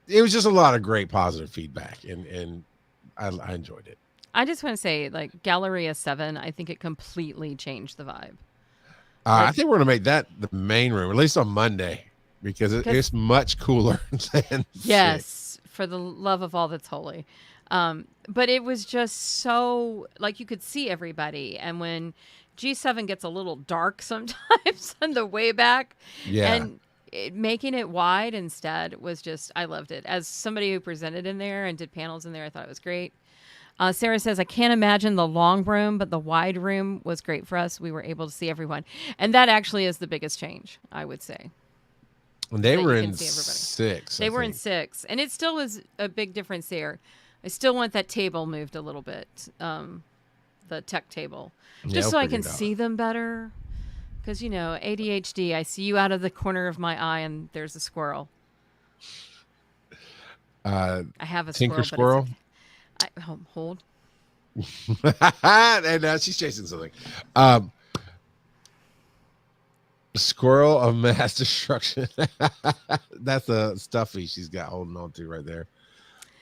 it was just a lot of great positive feedback, and I enjoyed it. I just want to say, like Galleria 7, I think it completely changed the vibe. I think we're going to make that the main room, at least on Monday, because it's much cooler than yes, 6. For the love of all that's holy. But it was just so, like, you could see everybody. And when G7 gets a little dark sometimes on the way back, Yeah. and making it wide instead was just, I loved it. As somebody who presented in there and did panels in there, I thought it was great. Sarah says, I can't imagine the long room, but the wide room was great for us. We were able to see everyone. And that actually is the biggest change, I would say, And they that were you in can see everybody. 6, I They were in think. 6, and it still was a big difference there. I still want that table moved a little bit, the tech table, Yeah, just we'll so I figure can it out. see them better. Because, ADHD, I see you out of the corner of my eye, and there's a squirrel. Uh, I have a Tinker squirrel, but it's Squirrel. okay. Hold. And now she's chasing something. Um, Squirrel of mass destruction. That's a stuffy she's got holding on to right there.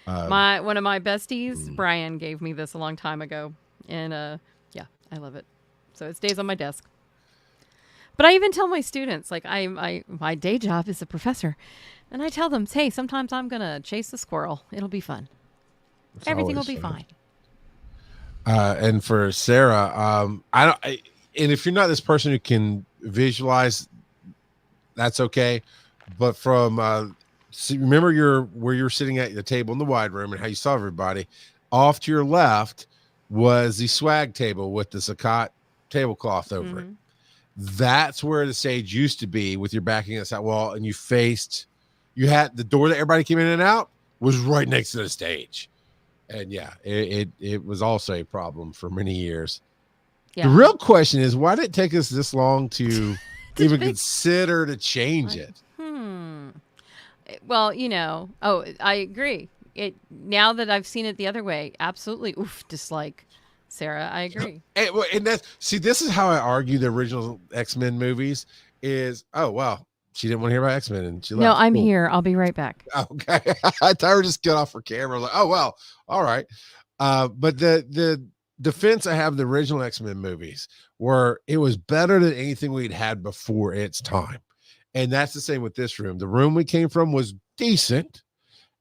Um, One of my besties, mm. Brian, gave me this a long time ago, and yeah, I love it. So it stays on my desk. But I even tell my students, like my day job is a professor, and I tell them, hey, sometimes I'm gonna chase the squirrel. It'll be fun. It's Everything will always be fun. fine. And for Sarah, I don't. And if you're not this person who can visualize, that's okay. But from see, remember where you're sitting at the table in the wide room and how you saw everybody. Off to your left was the swag table with the Sakat tablecloth over it. Mm-hmm. That's where the stage used to be, with your back against that wall, and you had the door that everybody came in and out was right next to the stage. And yeah, it was also a problem for many years. The Yeah. real question is, why did it take us this long to even Big- consider to change it? Well, I agree. It now that I've seen it the other way, absolutely. Oof, dislike. Sarah, I agree. And this is how I argue the original X-Men movies is, oh well, she didn't want to hear about X-Men and she No, left. I'm Cool. here. I'll be right back. Okay. Tyra just got off her camera. Like, oh well, all right. But the defense I have of the original X-Men movies were it was better than anything we'd had before its time. And that's the same with this room. The room we came from was decent.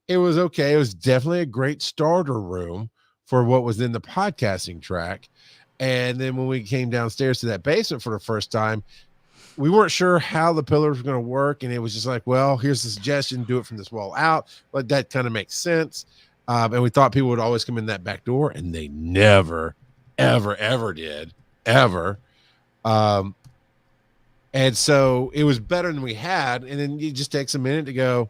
It was okay. It was definitely a great starter room for what was in the podcasting track. And then when we came downstairs to that basement for the first time, we weren't sure how the pillars were going to work. And it was just like, well, here's the suggestion, do it from this wall out. But that kind of makes sense. And we thought people would always come in that back door, and they never, ever, ever did. Ever. And so it was better than we had. And then it just takes a minute to go,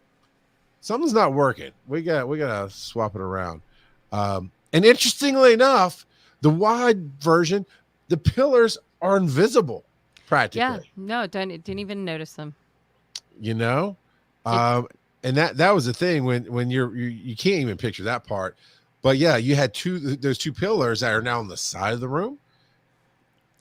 something's not working. We gotta swap it around. And interestingly enough, the wide version, the pillars are invisible practically. Yeah, no, didn't even notice them. You know, and that was the thing when you can't even picture that part. But yeah, you had those two pillars that are now on the side of the room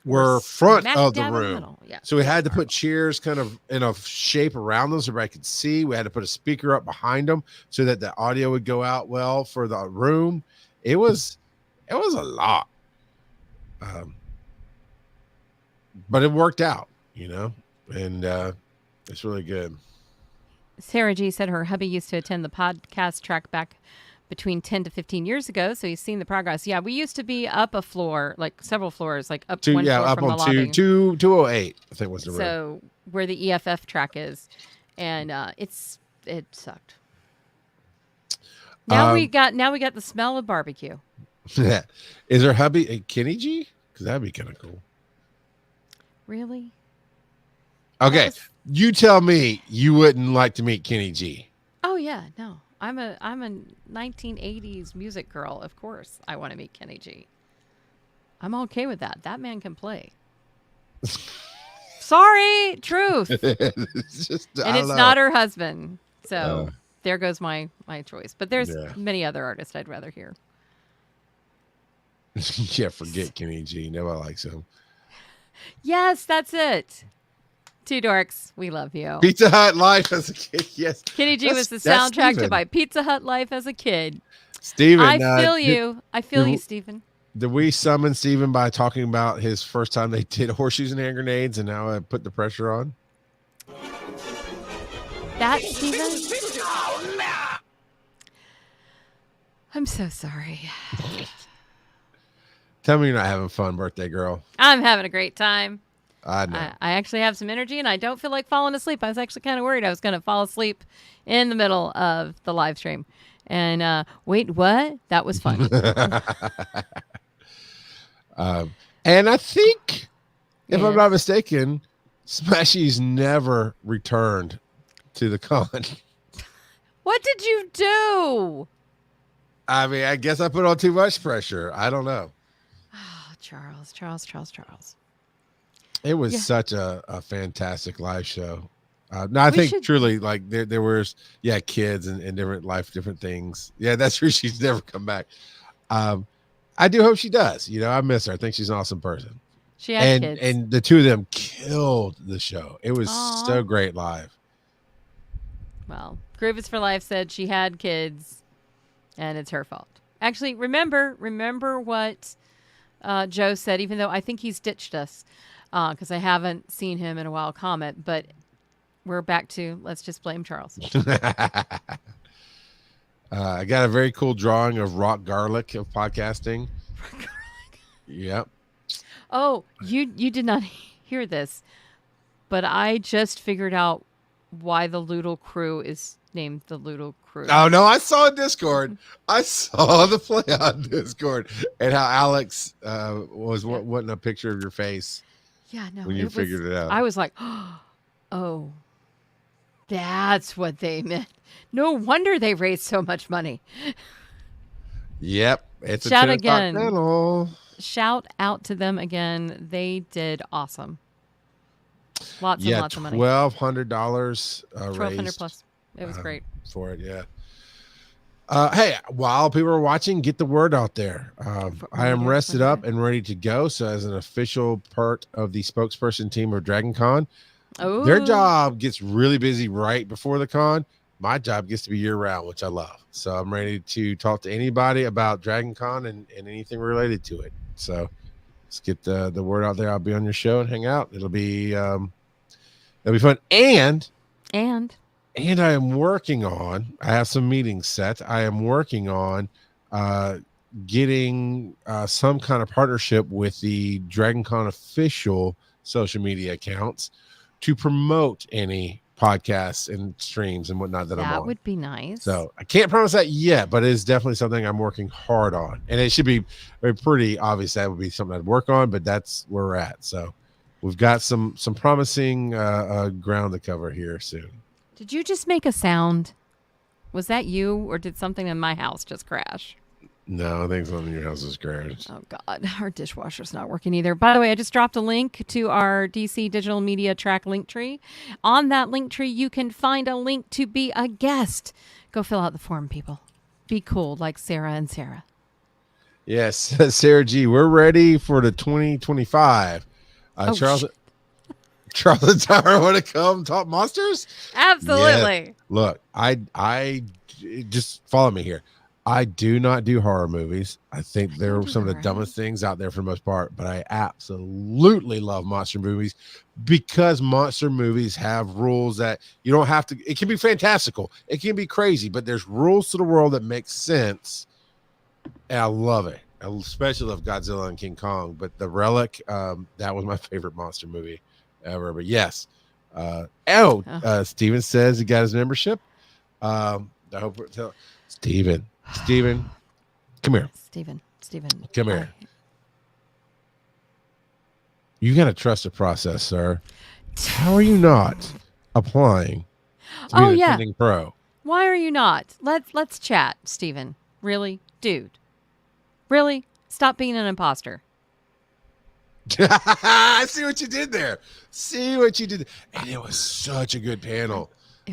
were front of the room. Yeah. So we had to put chairs kind of in a shape around them so everybody could see. We had to put a speaker up behind them so that the audio would go out well for the room. It was a lot. But it worked out, and it's really good. Sarah G said her hubby used to attend the podcast track back between 10 to 15 years ago, so he's seen the progress. Yeah, we used to be up a floor, like several floors, like up one floor up from on the lobby. 208, I think was the room. So where the EFF track is, and it sucked. Now we got the smell of barbecue. Is her hubby a Kenny G? Because that'd be kind of cool. Really? Okay, you tell me you wouldn't like to meet Kenny G. Oh yeah, no. I'm a 1980s music girl. Of course, I want to meet Kenny G. I'm okay with that. That man can play. Sorry, truth. It's not her husband. So there goes my choice. But there's many other artists I'd rather hear. Yeah, forget Kenny G. Nobody likes him. Yes, that's it. Two dorks, we love you. Pizza Hut life as a kid. Yes, Kenny G was the soundtrack to my Pizza Hut life as a kid. Steven, I feel you. I feel you, Steven. Did we summon Steven by talking about his first time they did horseshoes and hand grenades, and now I put the pressure on? That, Steven? I'm so sorry. Tell me you're not having fun, birthday girl. I'm having a great time. I know. I actually have some energy, and I don't feel like falling asleep. I was actually kind of worried I was going to fall asleep in the middle of the live stream. And wait, what? That was fun. And I think, if I'm not Yes. mistaken, Smashy's never returned to the con. What did you do? I mean, I guess I put on too much pressure. I don't know. Oh, Charles. It was Yeah, such a fantastic live show. No, I we think should. truly, like there was, yeah, kids and different life, different things. Yeah, that's true. She's never come back. Um, I do hope she does. I miss her. I think she's an awesome person. She had And kids. and the two of them killed the show. It was Aw. so great live. Well, Groove is for Life said she had kids, and it's her fault. Actually, remember what Joe said. Even though I think he's ditched us, because I haven't seen him in a while. Comment, but we're back to let's just blame Charles. I got a very cool drawing of rock garlic of podcasting. Yep. Oh, you did not hear this, but I just figured out why the Loodle Crew is named the Loodle Crew. Oh no, I saw in Discord. I saw the play on Discord and how Alex was wanting a picture of your face Yeah, no, when you figured it out. I was like, oh, that's what they meant. No wonder they raised so much money. Yep, it's Shout a 10 o'clock again. panel. Shout out to them again. They did awesome. Lots and lots of money. $1,200 $1,200 raised plus. It was great. for it. Yeah. Hey, while people are watching, get the word out there. I am rested up and ready to go. So, as an official part of the spokesperson team of Dragon Con, their job gets really busy right before the con. My job gets to be year round, which I love. So, I'm ready to talk to anybody about Dragon Con and anything related to it. So, let's get the word out there. I'll be on your show and hang out. It'll be fun. And I am working on, I have some meetings set. I am working on getting some kind of partnership with the Dragon Con official social media accounts to promote any podcasts and streams and whatnot that I'm on. That would be nice. So I can't promise that yet, but it is definitely something I'm working hard on. And it should be pretty obvious that would be something I'd work on, but that's where we're at. So we've got some promising ground to cover here soon. Did you just make a sound? Was that you, or did something in my house just crash? No, I think something in your house is crashed. Oh, God. Our dishwasher's not working either. By the way, I just dropped a link to our DC Digital Media Track link tree. On that link tree, you can find a link to be a guest. Go fill out the form, people. Be cool like Sarah and Sarah. Yes, Sarah G, we're ready for the 2025. Charles and Tyra want to come talk monsters? Absolutely. Yeah. Look, I just follow me here. I do not do horror movies. I think they're some of the dumbest things out there for the most part, but I absolutely love monster movies because monster movies have rules that you don't have to. It can be fantastical. It can be crazy, but there's rules to the world that make sense. And I love it. I especially love Godzilla and King Kong, but The Relic, that was my favorite monster movie ever. But yes. Steven says he got his membership. I hope Steven, come here. Steven. Come here. You got to trust the process, sir. How are you not applying to be an attending pro? Why are you not? Let's chat, Steven. Really? Dude. Really? Stop being an imposter. I see what you did there. And it was such a good panel. I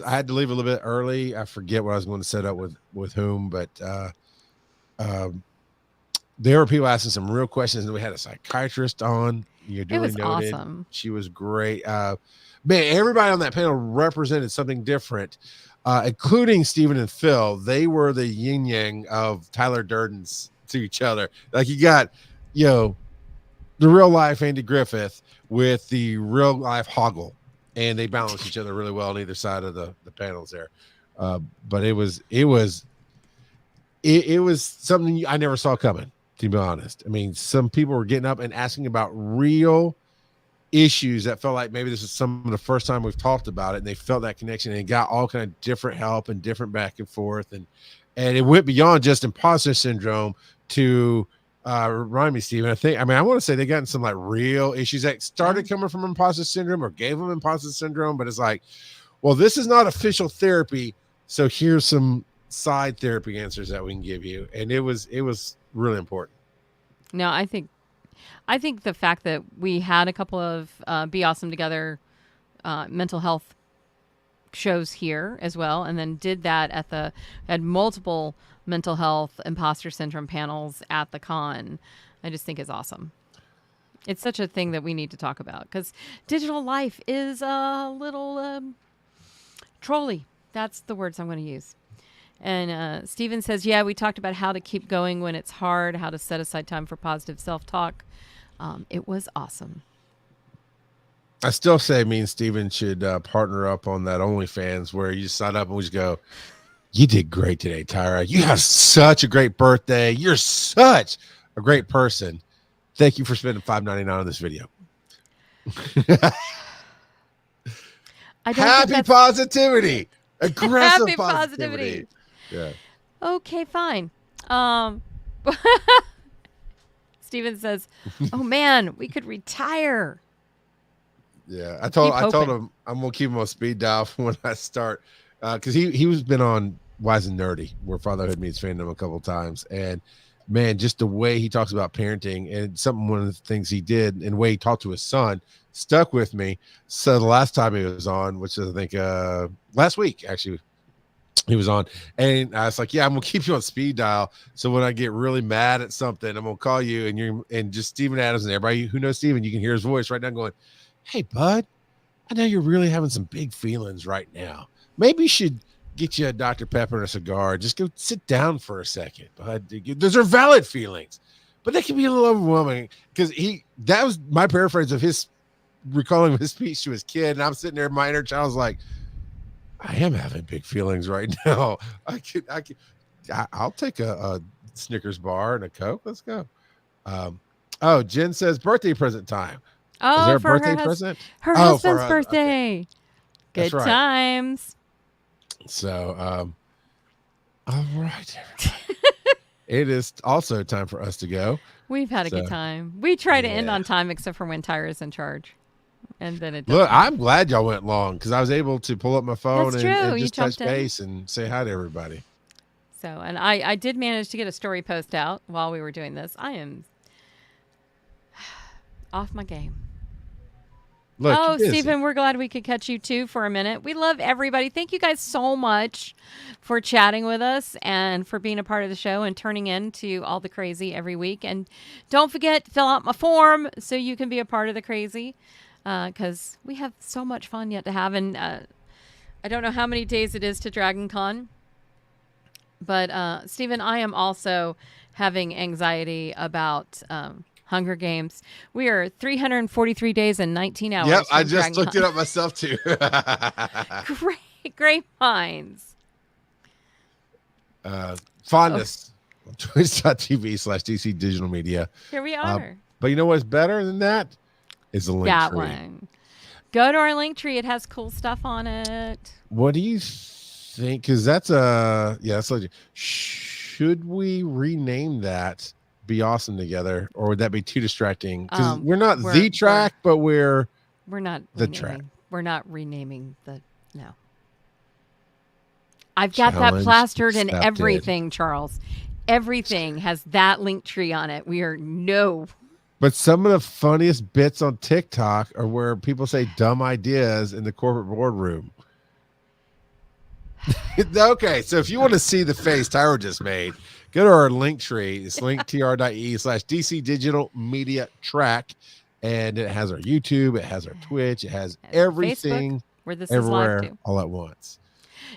had to leave a little bit early. I forget what I was going to set up with whom, but there were people asking some real questions, and we had a psychiatrist on. You're duly noted. Awesome. She was great. Man, everybody on that panel represented something different, including Stephen and Phil. They were the yin yang of Tyler Durden's to each other. Like you got, the real life Andy Griffith with the real life Hoggle. And they balanced each other really well on either side of the panels there. But it was something I never saw coming, to be honest. I mean, some people were getting up and asking about real issues that felt like maybe this is some of the first time we've talked about it, and they felt that connection and got all kind of different help and different back and forth, and it went beyond just imposter syndrome to remind me, Steven. I want to say they got in some like real issues that started coming from imposter syndrome or gave them imposter syndrome, but it's like, well, this is not official therapy, so here's some side therapy answers that we can give you, and it was really important. No, I think the fact that we had a couple of Be Awesome Together mental health shows here as well, and then did that had multiple mental health imposter syndrome panels at the con. I just think is awesome. It's such a thing that we need to talk about because digital life is a little trolly. That's the words I'm going to use. And Steven says, yeah, we talked about how to keep going when it's hard, how to set aside time for positive self-talk. It was awesome. I still say me and Steven should partner up on that OnlyFans where you sign up and we just go, you did great today, Tyra. You have such a great birthday. You're such a great person. Thank you for spending $5.99 on this video. Happy positivity. Aggressive Happy positivity. Yeah. Okay, fine. Steven says, oh man, we could retire. Yeah, I told him I'm gonna keep him on speed dial when I start, because he was been on Wise and Nerdy where Fatherhood Meets Fandom a couple of times, and man, just the way he talks about parenting and one of the things he did and the way he talked to his son stuck with me. So the last time he was on, which is I think last week actually, he was on, and I was like, yeah, I'm gonna keep you on speed dial, so when I get really mad at something, I'm gonna call you, and just Steven Adams and everybody who knows Steven, you can hear his voice right now going, hey, bud, I know you're really having some big feelings right now. Maybe you should get you a Dr. Pepper and a cigar. Just go sit down for a second. Bud. Those are valid feelings, but they can be a little overwhelming because that was my paraphrase of his recalling his speech to his kid. And I'm sitting there, my inner child's like, I am having big feelings right now. I'll take a Snickers bar and a Coke. Let's go. Jen says birthday present time. Oh, is there a for birthday present? Her husband's birthday. Okay. Good times. So, all right, everybody. It is also time for us to go. We've had a good time. We try to end on time, except for when Tyra's in charge, and then it doesn't. Look, I'm glad y'all went long because I was able to pull up my phone and just touch base and say hi to everybody. So, and I did manage to get a story post out while we were doing this. I am off my game. Look, Stephen, we're glad we could catch you too for a minute. We love everybody. Thank you guys so much for chatting with us and for being a part of the show and turning in to all the crazy every week. And don't forget to fill out my form so you can be a part of the crazy because we have so much fun yet to have. And I don't know how many days it is to Dragon Con, but Stephen, I am also having anxiety about Hunger Games. We are 343 days and 19 hours. Yep, I just looked it up myself too. Great minds. Fondness. Twitch.tv/DC Digital Media. Here we are. But you know what's better than that? Is the link that tree. One. Go to our link tree. It has cool stuff on it. What do you think? Because that's that's legit. Should we rename that Be Awesome Together, or would that be too distracting? Because we're not the track, but we're not the track. We're not renaming the no. I've got that plastered in everything, Charles. Everything has that link tree on it. We are no. But some of the funniest bits on TikTok are where people say dumb ideas in the corporate boardroom. Okay, so if you want to see the face Tyra just made, go to our link tree. It's linktr.ee/DC Digital Media Track. And it has our YouTube, it has our Twitch, it has everything Facebook, where this everywhere is live too. All at once.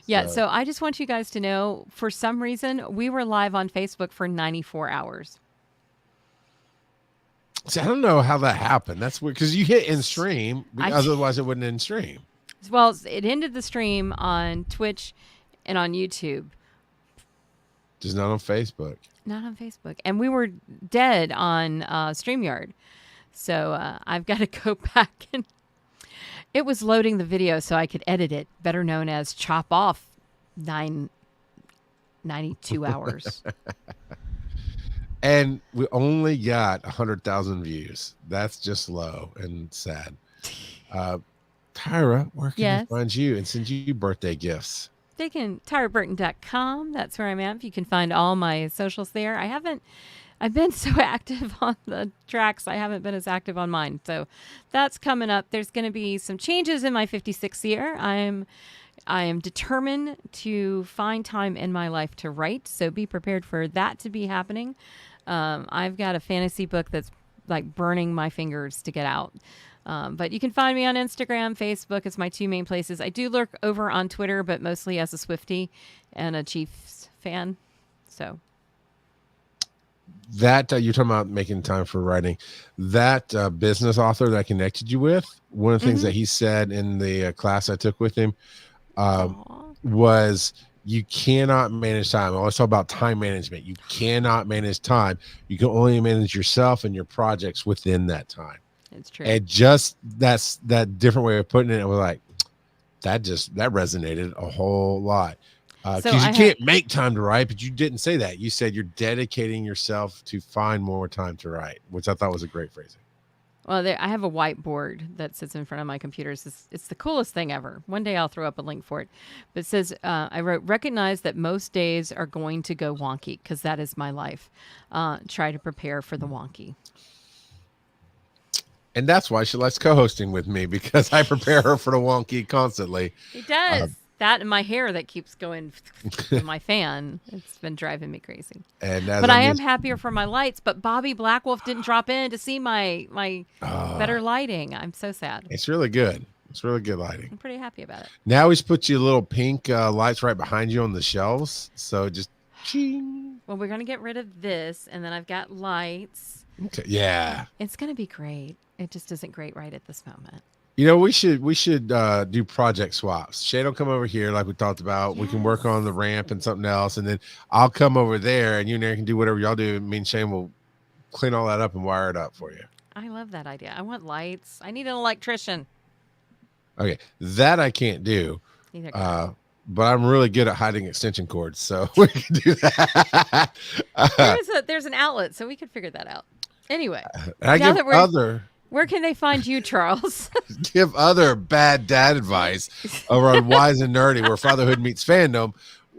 Yeah, so I just want you guys to know, for some reason, we were live on Facebook for 94 hours. See, I don't know how that happened. That's weird because you hit in stream, otherwise it wouldn't in stream. Well, it ended the stream on Twitch and on YouTube. Just not on Facebook. Not on Facebook. And we were dead on StreamYard. So I've got to go back and it was loading the video so I could edit it, better known as chop off 992 hours. And we only got 100,000 views. That's just low and sad. Tyra, where can Yes. they find you and send you birthday gifts? They can tyraburton.com. That's where I'm at. You can find all my socials there. I've been so active on the tracks. I haven't been as active on mine. So that's coming up. There's going to be some changes in my 56th year. I am determined to find time in my life to write. So be prepared for that to be happening. I've got a fantasy book that's like burning my fingers to get out. But you can find me on Instagram, Facebook. It's my two main places. I do lurk over on Twitter, but mostly as a Swiftie and a Chiefs fan. So That you're talking about making time for writing. That business author that I connected you with, one of the things that he said in the class I took with him was you cannot manage time. I always talk about time management. You cannot manage time. You can only manage yourself and your projects within that time. it's true. And just that's that different way of putting it. I was like, that resonated a whole lot. Because you can't make time to write, but you didn't say that. You said you're dedicating yourself to find more time to write, which I thought was a great phrasing. Well, I have a whiteboard that sits in front of my computer. It's the coolest thing ever. One day I'll throw up a link for it. But it says, I wrote, recognize that most days are going to go wonky because that is my life. Try to prepare for the wonky. And that's why she likes co-hosting with me, because I prepare her for the wonky constantly. He does. That and my hair that keeps going to my fan. It's been driving me crazy. But I am happier for my lights. But Bobby Blackwolf didn't drop in to see my better lighting. I'm so sad. It's really good. It's really good lighting. I'm pretty happy about it. Now he's put you little pink lights right behind you on the shelves. So just ching. Well, we're going to get rid of this. And then I've got lights. Okay. Yeah. It's going to be great. It just isn't great right at this moment. You know, we should do project swaps. Shay will come over here like we talked about. Yes. We can work on the ramp and something else, and then I'll come over there, and you and Aaron can do whatever y'all do. Me and Shane will clean all that up and wire it up for you. I love that idea. I want lights. I need an electrician. Okay, that I can't do, but I'm really good at hiding extension cords, so we can do that. There's an outlet, so we could figure that out. Anyway, where can they find you, Charles? Give other bad dad advice over on Wise and Nerdy, where fatherhood meets fandom.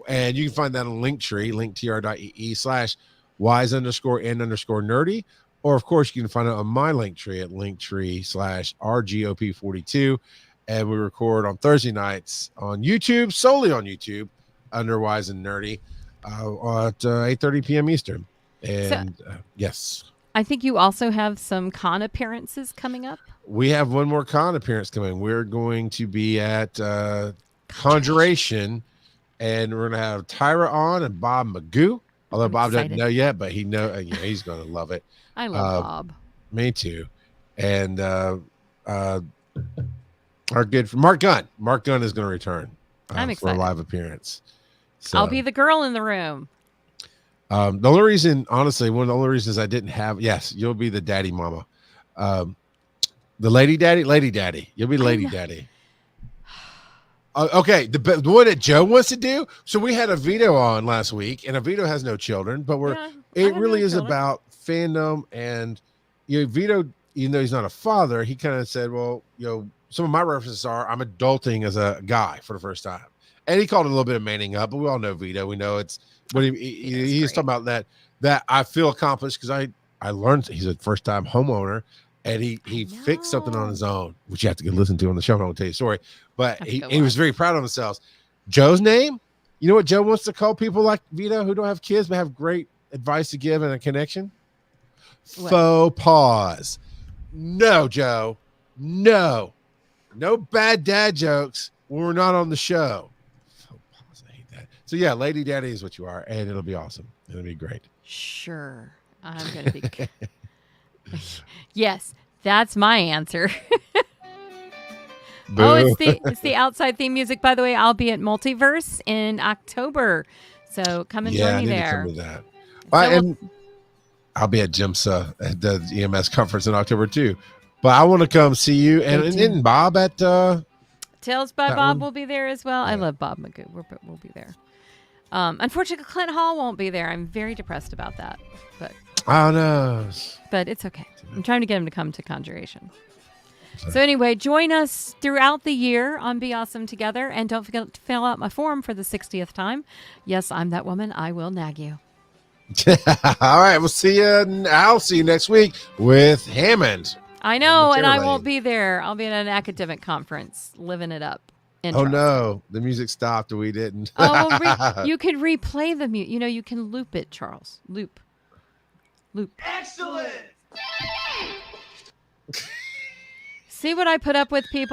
And you can find that on Linktree, linktr.ee/wise_and_nerdy. Or, of course, you can find it on my Linktree at linktree/RGOP42. And we record on Thursday nights on YouTube, solely on YouTube, under Wise and Nerdy at 8:30 p.m. Eastern. And yes. I think you also have some con appearances coming up. We have one more con appearance coming. We're going to be at Conjuration, and we're going to have Tyra on and Bob Magoo. Although Bob doesn't know yet, but he knows. Yeah, he's going to love it. I love Bob. Me too. And our good friend Mark Gunn. Mark Gunn is going to return I'm excited for a live appearance. So, I'll be the girl in the room. The only reason, honestly, one of the only reasons I didn't have, yes, you'll be the daddy mama. The lady daddy. You'll be lady daddy. Okay, the one that Joe wants to do. So we had a Vito on last week, and a Vito has no children, but it really is about fandom. And Vito, even though he's not a father, he kind of said, well, some of my references are I'm adulting as a guy for the first time. And he called it a little bit of manning up, but we all know Vito. We know it's, but he's talking about that I feel accomplished because I learned he's a first time homeowner, and he fixed something on his own, which you have to go listen to on the show. I'm going to tell you a story, but he was very proud of himself. Joe's name, you know what Joe wants to call people like Vito who don't have kids but have great advice to give and a connection? What? Faux pause. No, Joe, no bad dad jokes when we're not on the show. So yeah, lady daddy is what you are, and it'll be awesome. It'll be great. Sure. I'm going to be Yes, that's my answer. It's the outside theme music, by the way. I'll be at Multiverse in October. So come and join me there. Come to that. I'll be at GIMSA at the EMS conference in October too. But I want to come see you. And isn't Bob at Tales by that Bob one? will be there as well. I love Bob Magoo. We'll be there. Unfortunately, Clint Hall won't be there. I'm very depressed about that. Oh no. But it's okay. I'm trying to get him to come to Conjuration. So anyway, join us throughout the year on Be Awesome Together. And don't forget to fill out my form for the 60th time. Yes, I'm that woman. I will nag you. All right. We'll see you. I'll see you next week with Hammond. I know, and I won't be there. I'll be at an academic conference, living it up. Oh no, the music stopped and we didn't. Oh, well, you could replay the music. You can loop it, Charles. Loop. Excellent. See what I put up with, people?